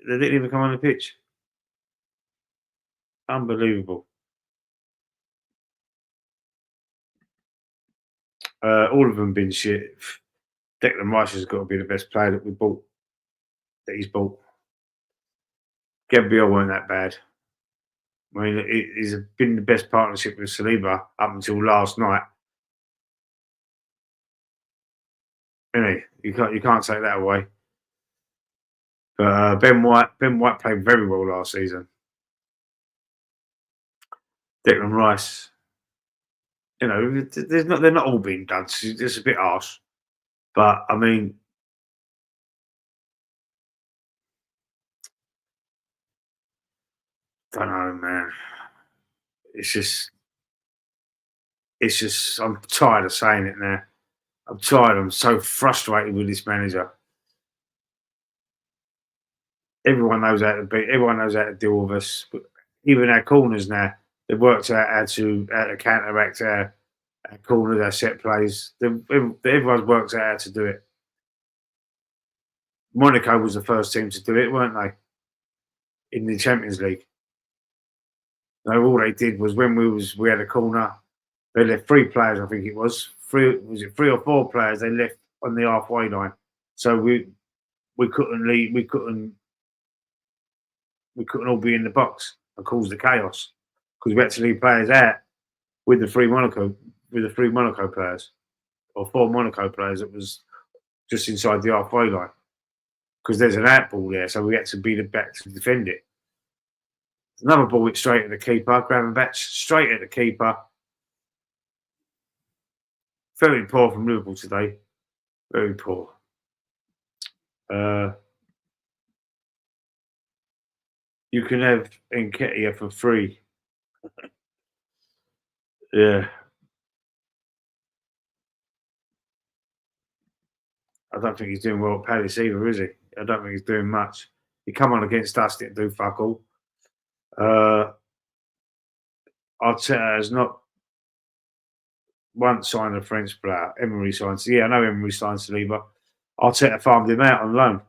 even come on the pitch. Unbelievable. All of them been shit. Declan Rice has got to be the best player that we bought. That he's bought. Gabriel weren't that bad. I mean, he's been the best partnership with Saliba up until last night. Anyway, you can't take that away. But Ben White played very well last season. Declan Rice, you know, they're not all being done. It's a bit harsh, but I mean, don't know, man. It's just. I'm tired of saying it now. I'm tired. I'm so frustrated with this manager. Everyone knows how to beat. Everyone knows how to deal with us. But even our corners now, they've worked out how to counteract our corners, our set plays. Everyone's worked out how to do it. Monaco was the first team to do it, weren't they? In the Champions League. No, all they did was when we had a corner, they left 3 players. I think it was 3 or 4 players they left on the halfway line. So we couldn't leave. We couldn't all be in the box and cause the chaos because we had to leave players out with the 3 Monaco players or 4 Monaco players that was just inside the halfway line because there's an out ball there, so we had to be the back to defend it. Another ball went straight at the keeper, Gravenberch straight at the keeper. Very poor from Liverpool today. Very poor. You can have Nketiah for free. Yeah. I don't think he's doing well at Palace either, is he? I don't think he's doing much. He come on against us, didn't do fuck all. Arteta has not once signed a French player. Emery signed. Yeah, I know Emery signed Saliba. Arteta farmed him out on loan.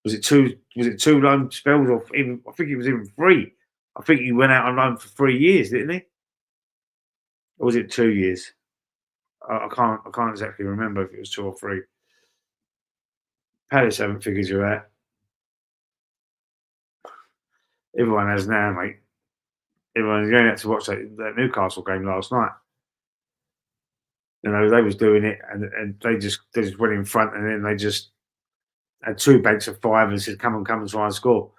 Was it two loan spells, or even? I think it was even 3. I think he went out on loan for 3 years, didn't he? Or was it 2 years? I can't exactly remember if it was 2 or 3. Palace haven't figured you out. Everyone has now, mate. Everyone's going out to watch that Newcastle game last night. You know, they was doing it, and they just went in front, and then they just had 2 banks of 5 and said, "Come and try and score."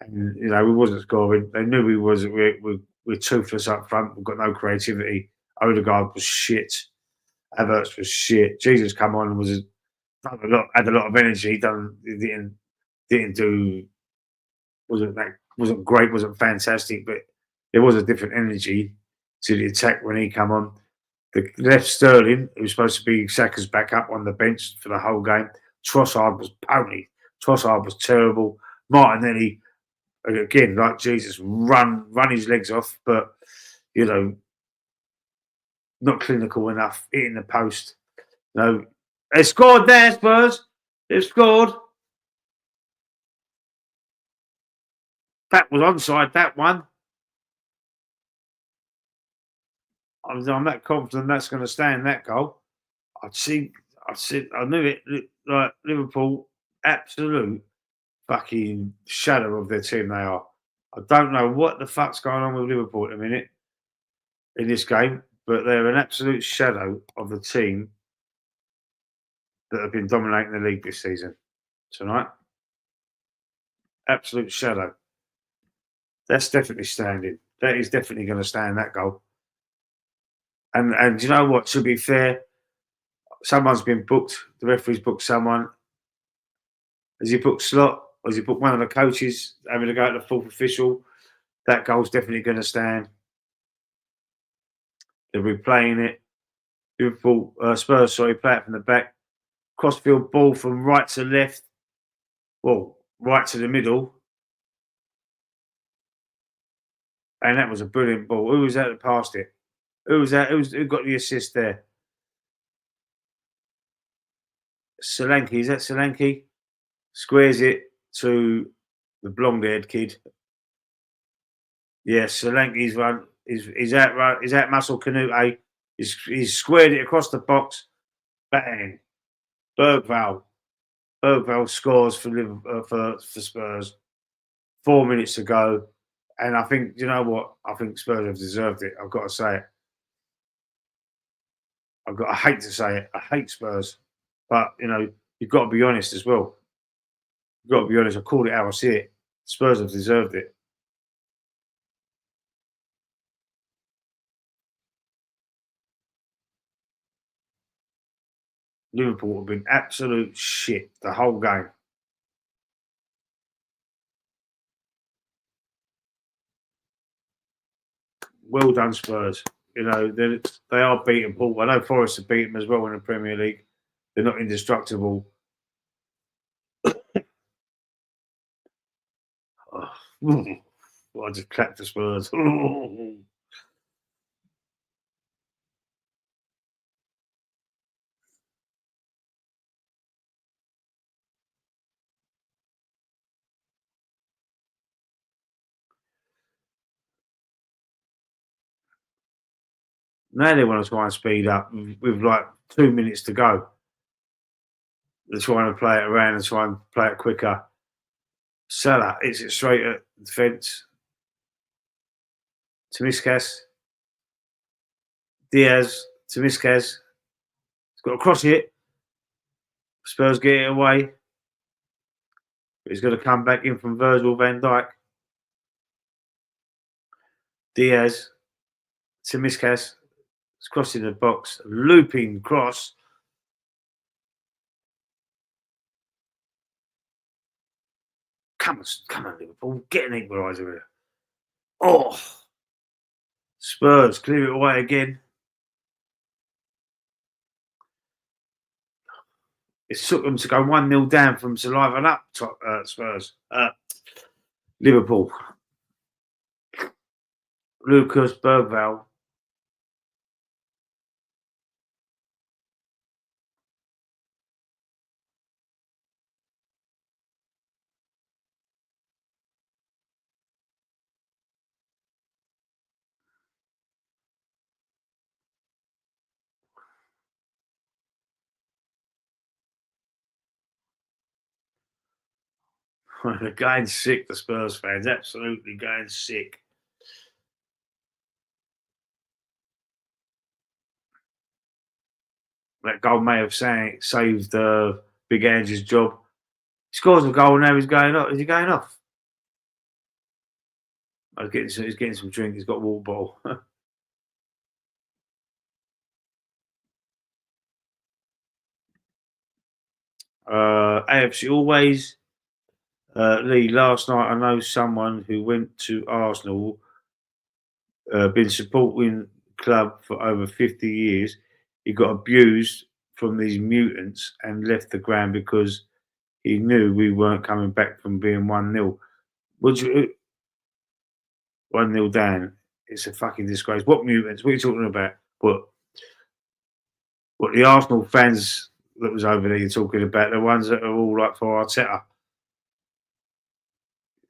And you know, we wasn't scoring. They knew we wasn't. We're toothless up front. We've got no creativity. Odegaard was shit. Havertz was shit. Jesus come on and had a lot of energy. Didn't do. Wasn't great. Wasn't fantastic. But there was a different energy to the attack when he come on. The left Sterling, who was supposed to be Saka's backup on the bench for the whole game. Trossard was pony. Trossard was terrible. Martinelli, again, like Jesus, run his legs off, but you know, not clinical enough, hitting the post. No, they scored there, Spurs. They've scored. That was onside, that one. I'm that confident that's going to stand that goal. I knew it. Like Liverpool, absolute fucking shadow of their team they are. I don't know what the fuck's going on with Liverpool at the minute in this game, but they're an absolute shadow of the team that have been dominating the league this season. Tonight, absolute shadow. That's definitely standing. That is definitely going to stand that goal. And you know what? To be fair, someone's been booked. The referee's booked someone. Has he booked Slot? Or has he booked one of the coaches having to go to the fourth official? That goal's definitely going to stand. They're replaying it. Liverpool, Spurs, sorry, play it from the back. Crossfield ball from right to left. Well, right to the middle. And that was a brilliant ball. Who was that that passed it? Who was that? Who got the assist there? Solanke. Is that Solanke? Squares it to the blonde-haired kid. Yes, Solanke's run. He's out right. He's out muscle Canute. He's squared it across the box. Bang. Bergvall scores for Liverpool, for Spurs. 4 minutes to go. And I think, you know what? I think Spurs have deserved it. I've got to say it. I hate to say it. I hate Spurs. But, you know, you've got to be honest as well. You've got to be honest. I called it how I see it. Spurs have deserved it. Liverpool have been absolute shit the whole game. Well done, Spurs. You know, they are beatable. I know Forest have beat them as well in the Premier League. They're not indestructible. I just clapped the Spurs. Now they want to try and speed up with like 2 minutes to go. They're trying to play it around and try and play it quicker. Salah hits it straight at the fence. Tsimikas. Diaz. Tsimikas. He's got to cross it. Spurs get it away. But he's got to come back in from Virgil van Dijk. Diaz. Tsimikas. It's crossing the box. Looping cross. Come on, Liverpool. Get an equaliser here. Oh. Spurs clear it away again. It took them to go 1-0 down from Saliva and up, Spurs. Liverpool. Lucas Bergvall. They're going sick, the Spurs fans. Absolutely going sick. That goal may have saved Big Ange's job. He scores a goal now. He's going off. Is he going off? He's getting some drink. He's got a water bottle. AFC always. Lee, last night I know someone who went to Arsenal, been supporting club for over 50 years. He got abused from these mutants and left the ground because he knew we weren't coming back from being 1-0. 1-0 down. It's a fucking disgrace. What mutants? What are you talking about? What the Arsenal fans that was over there you're talking about? The ones that are all like for Arteta?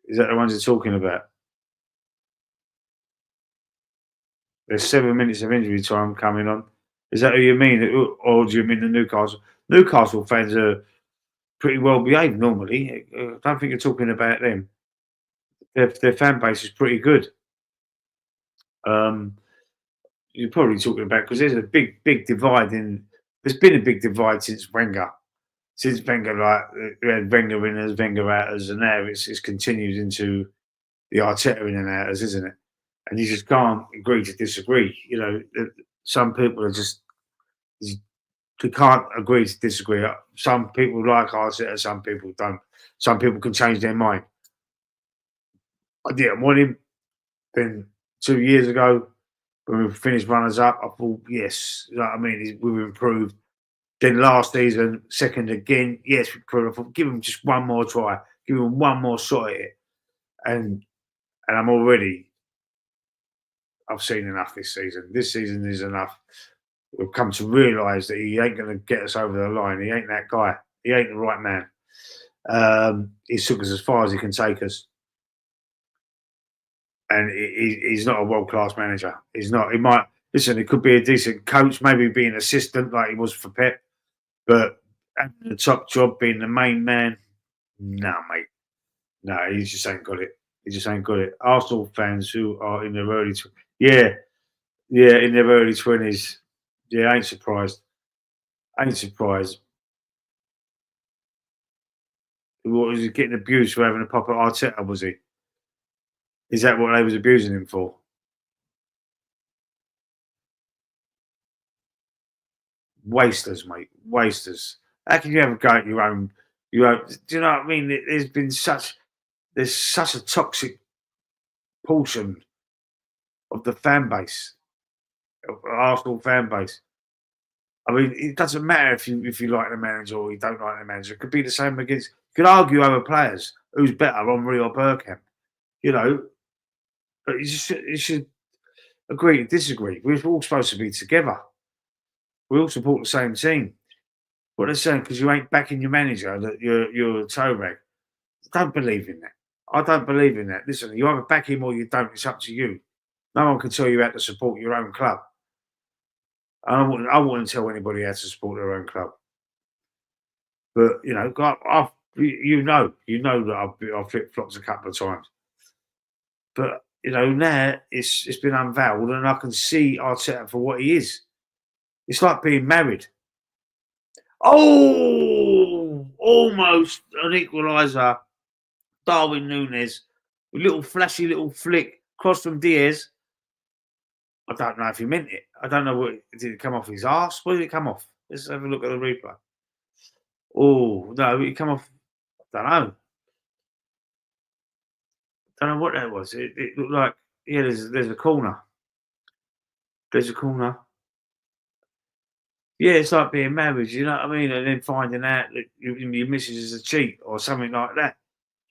Is that the ones you're talking about? There's 7 minutes of injury time coming on. Is that who you mean? Or do you mean the Newcastle? Newcastle fans are pretty well behaved normally. I don't think you're talking about them. Their fan base is pretty good. You're probably talking about because there's a big divide in. There's been a big divide since Wenger. Since Wenger, we had Wenger winners, Wenger outers, and now it's continued into the Arteta in and outers, isn't it? And you just can't agree to disagree. Some people are just they can't agree to disagree. Some people like Arteta, some people don't. Some people can change their mind. I didn't want him. Then 2 years ago, when we finished runners up, I thought, yes, you know what I mean, we've improved. Then last season, second again, yes, we improved. I thought, give him just one more try, give him one more shot at it. And I've seen enough this season. This season is enough. We've come to realise that he ain't going to get us over the line. He ain't that guy. He ain't the right man. He took us as far as he can take us. And he's not a world-class manager. He's not. He might, listen, he could be a decent coach, maybe be an assistant like he was for Pep. But having the top job, being the main man, no, mate. No, he just ain't got it. He just ain't got it. Arsenal fans who are in their early in their early 20s. Yeah, I ain't surprised. What was he getting abused for having a pop at Arteta, was he? Is that what they was abusing him for? Wasters, mate. Wasters. How can you ever go at your own? Do you know what I mean? There's such a toxic portion of the fan base, of the Arsenal fan base. I mean, it doesn't matter if you like the manager or you don't like the manager. It could be the same against. You could argue over players who's better, Henry or Bergkamp. But you should agree to disagree. We're all supposed to be together. We all support the same team. What they're saying, because you ain't backing your manager, that you're a toe rag. I don't believe in that. I don't believe in that. Listen, you either back him or you don't. It's up to you. No one can tell you how to support your own club. I wouldn't tell anybody how to support their own club. But you know that I've flip flops a couple of times. But now it's been unveiled, and I can see Arteta for what he is. It's like being married. Oh, almost an equaliser. Darwin Núñez, a little flashy little flick across from Diaz. I don't know if he meant it. I don't know did it come off his arse? Where did it come off? Let's have a look at the replay. Oh no, it come off. I don't know. Don't know what that was. It looked like there's a corner. There's a corner. Yeah, it's like being married, you know what I mean? And then finding out that your missus is a cheat or something like that.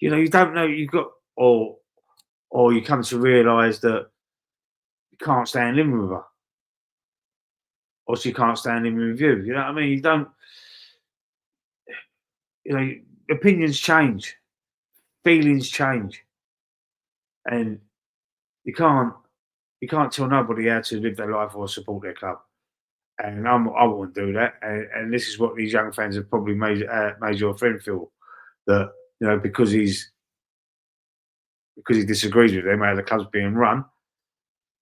You don't know you've got, or you come to realise that you can't stand living with her, or she can't stand living with you. You know what I mean? You don't. Opinions change, feelings change, and you can't tell nobody how to live their life or support their club. And I wouldn't do that. And this is what these young fans have probably made your friend feel, that because he disagrees with them how the club's being run,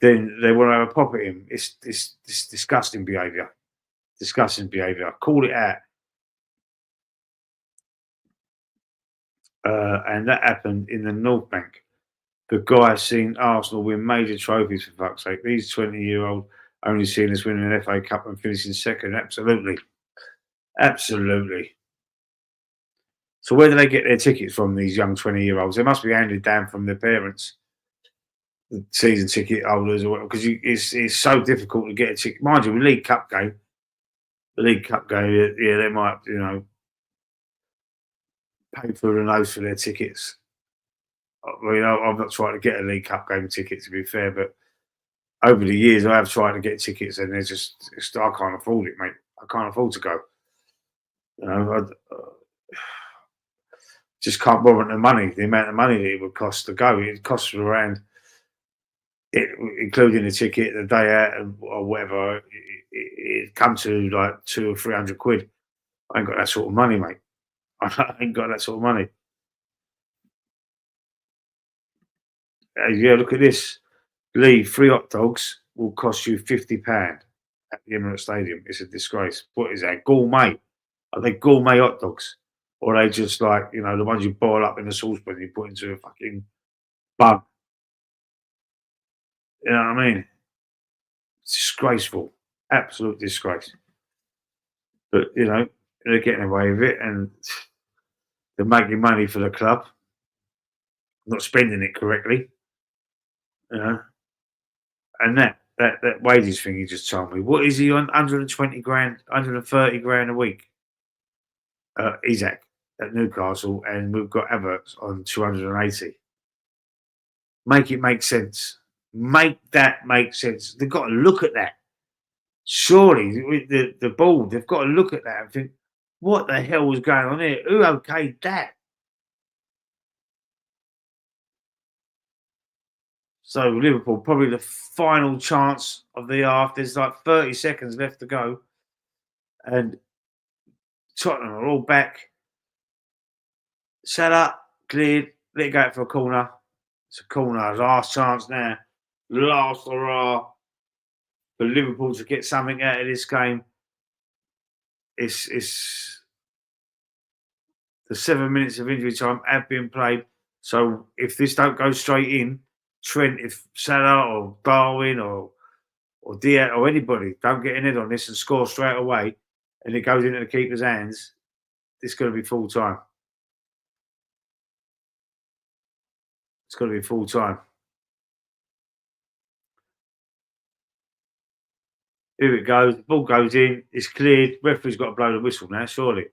then they want to have a pop at him. It's disgusting behaviour. Disgusting behaviour. Call it out. And that happened in the North Bank. The guy seen Arsenal win major trophies, for fuck's sake. These 20-year-old only seen us winning an FA Cup and finishing second. Absolutely. Absolutely. So where do they get their tickets from, these young 20-year-olds? They must be handed down from their parents, the season ticket holders, or because it's so difficult to get a ticket. Mind you, the League Cup game, yeah, they might, pay for the nose for their tickets. I mean, I've not tried to get a League Cup game ticket, to be fair, but over the years I have tried to get tickets, and I can't afford it, mate. I can't afford to go. I just can't warrant the amount of money that it would cost to go. It costs around including the ticket, the day out, or whatever, it come to like 200 or 300 quid. I ain't got that sort of money, mate. I ain't got that sort of money. Yeah, look at this. Lee, 3 hot dogs will cost you £50 at the Emirates Stadium. It's a disgrace. What is that? Gourmet? Are they gourmet hot dogs? Or are they just like, you know, the ones you boil up in a saucepan and you put into a fucking bun? You know what I mean? It's disgraceful. Absolute disgrace. But, you know, they're getting away with it and they're making money for the club, not spending it correctly. You know? And that wages thing he just told me. What is he on? 120 grand, 130 grand a week? Isaac at Newcastle, and we've got Havertz on 280. Make it make sense. Make that make sense. They've got to look at that. Surely, the board, they've got to look at that and think, what the hell was going on here? Who okayed that? So Liverpool, probably the final chance of the half. There's like 30 seconds left to go. And Tottenham are all back. Set up, cleared, let it go out for a corner. It's a corner, last chance now. Last hurrah for Liverpool to get something out of this game. It's the 7 minutes of injury time have been played. So if this don't go straight in, Trent, if Salah or Darwin or Diaz or anybody don't get in it on this and score straight away, and it goes into the keeper's hands, it's going to be full time. It's going to be full time. Here it goes. The ball goes in. It's cleared. Referee's got to blow the whistle now, surely.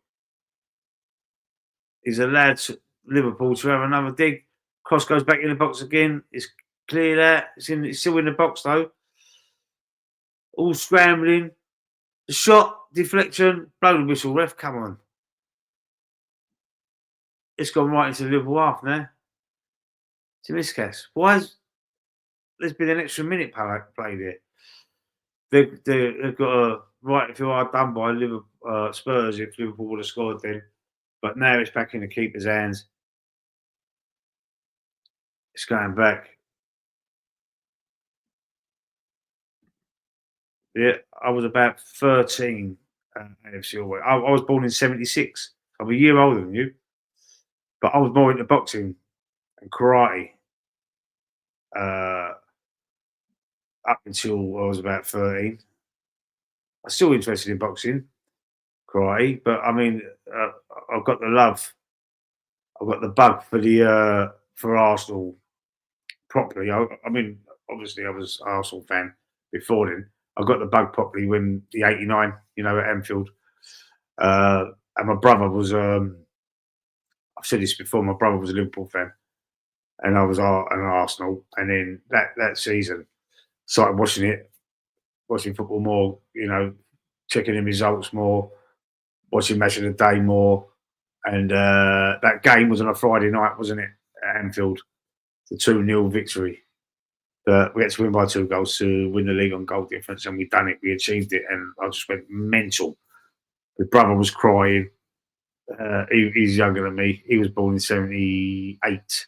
He's allowed Liverpool to have another dig. Cross goes back in the box again. It's cleared out. It's still in the box, though. All scrambling. The shot, deflection, blow the whistle. Ref, come on. It's gone right into the Liverpool half now. Timiskas. Why has there's been an extra minute played here? They've got a right if you are done by Liverpool, Spurs if Liverpool would have scored then. But now it's back in the keeper's hands. It's going back. Yeah, I was about 13 AFC away. I was born in 76. I'm a year older than you. But I was more into boxing and karate up until I was about 13. I'm still interested in boxing, karate, but I mean, I've got the love. I've got the bug for Arsenal properly. I mean, obviously, I was an Arsenal fan before then. I got the bug properly when the '89, you know, at Anfield. And my brother was, I've said this before, my brother was a Liverpool fan. And I was an Arsenal. And then that season, started watching football more, you know, checking the results more, watching Match of the Day more. And that game was on a Friday night, wasn't it, at Anfield? The 2-0 victory. We had to win by 2 goals to win the league on goal difference, and we done it. We achieved it, and I just went mental. My brother was crying. He's younger than me. He was born in 78.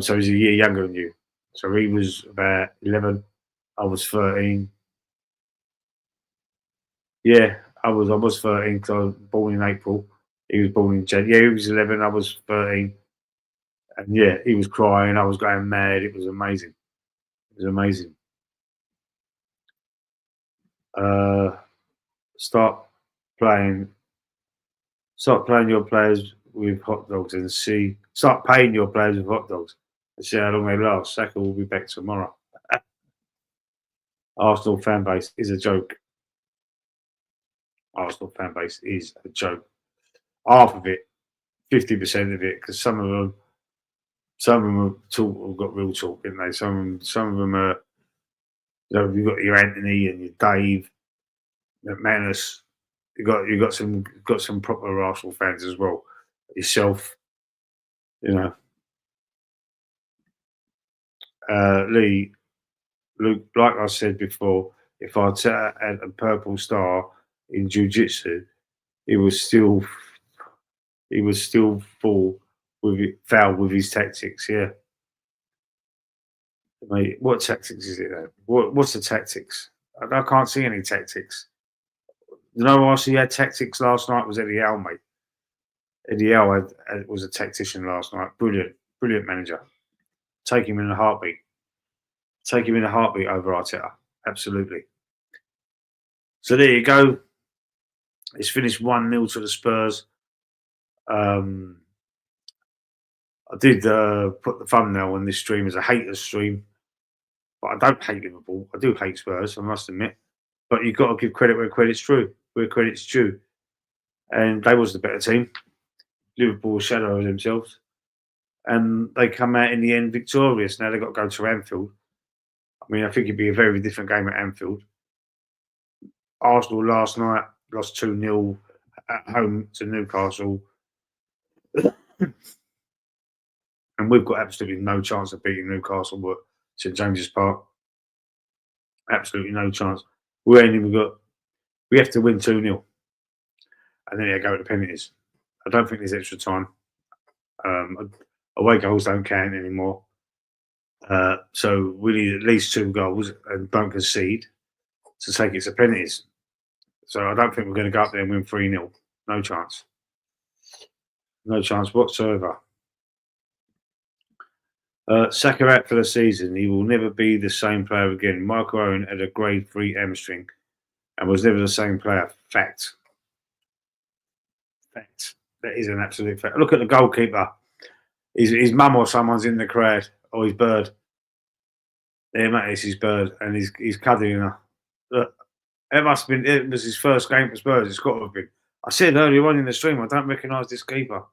So he's a year younger than you. So he was about 11. I was 13. Yeah, I was 13 because I was born in April. He was born in January. Yeah, he was 11. I was 13. And yeah, he was crying. I was going mad. It was amazing. It was amazing. Start playing your players with hot dogs and start paying your players with hot dogs and see how long they last. Saka will be back tomorrow. Arsenal fan base is a joke. Arsenal fan base is a joke. Half of it, 50% of it, because some of them have got real talk, didn't they? Some of them are. You know, you've got your Anthony and your Dave, McManus. You got some proper Arsenal fans as well. Yourself, you know. Lee, Luke, like I said before, if Arteta had a purple star in jiu-jitsu, he was still foul with his tactics. Yeah, mate. What tactics is it then? What's the tactics? I can't see any tactics. You know, I see had tactics last night was Eddie Howe, mate. Eddie Howe was a tactician last night. Brilliant manager. Take him in a heartbeat. Take him in a heartbeat over Arteta. Absolutely. So there you go. It's finished 1-0 to the Spurs. I did put the thumbnail on this stream as a haters stream, but I don't hate Liverpool. I do hate Spurs, I must admit. But you've got to give credit where credit's true, where credit's due. And they was the better team. Liverpool shadow of themselves. And they come out in the end victorious. Now they've got to go to Anfield. I mean, I think it'd be a very different game at Anfield. Arsenal last night lost 2-0 at home to Newcastle. And we've got absolutely no chance of beating Newcastle at St James's Park. Absolutely no chance. We have to win 2-0. And then they go to penalties. I don't think there's extra time. Away goals don't count anymore. So we need at least 2 goals and don't concede to take it to penalties. So I don't think we're going to go up there and win 3-0. No chance. No chance whatsoever. Saka out for the season. He will never be the same player again. Michael Owen had a grade 3 hamstring and was never the same player. Fact. That is an absolute fact. Look at the goalkeeper. His mum or someone's in the crowd, or his bird. Yeah, mate, it's his bird, and he's cuddling her. Look, it was his first game for Spurs. It's got to have been. I said earlier on in the stream, I don't recognise this keeper.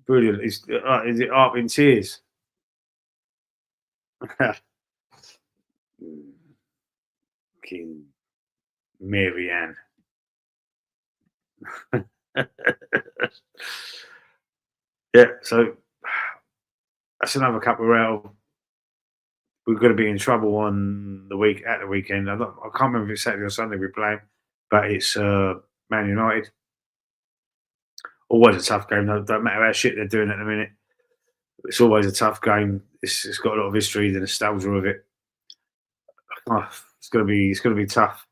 Brilliant. Is it up in tears? King Marianne. Yeah, so that's another couple of we're going to be in trouble at the weekend. I can't remember if it's Saturday or Sunday we're playing, but it's Man United. Always a tough game. Don't matter how shit they're doing at the minute. It's always a tough game. It's got a lot of history, the nostalgia of it. Oh, it's going to be tough.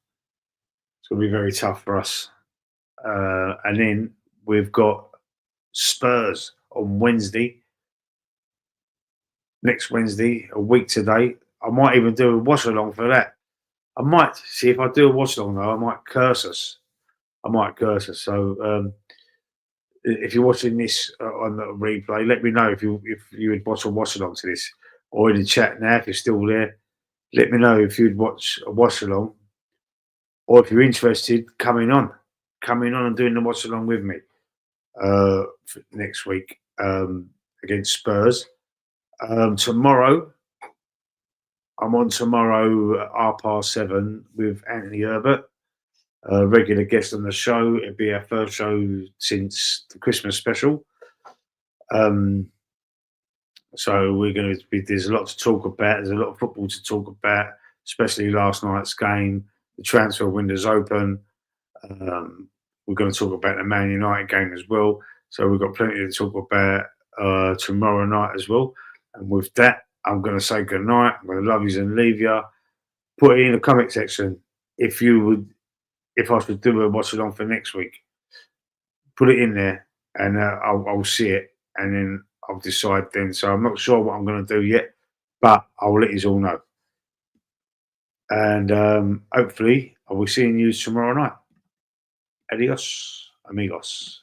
It's going to be very tough for us. And then we've got Spurs on Wednesday. Next Wednesday, a week today. I might even do a watch along for that. I might see if I do a watch along though. I might curse us. So if you're watching this on the replay, let me know if you would watch along to this, or in the chat now if you're still there. Let me know if you'd watch a watch along, or if you're interested, coming on and doing the watch along with me next week against Spurs. Tomorrow, I'm on tomorrow at 7:30 with Anthony Herbert, a regular guest on the show. It'll be our first show since the Christmas special. So we're going to be. There's a lot to talk about. There's a lot of football to talk about, especially last night's game. The transfer window's open. We're going to talk about the Man United game as well. So we've got plenty to talk about tomorrow night as well. And with that, I'm going to say good night. I'm going to love you and leave you. Put it in the comment section if I should do a watch along for next week. Put it in there, and I'll see it, and then I'll decide then. So I'm not sure what I'm going to do yet, but I'll let you all know. And hopefully I will see you tomorrow night. Adios, amigos.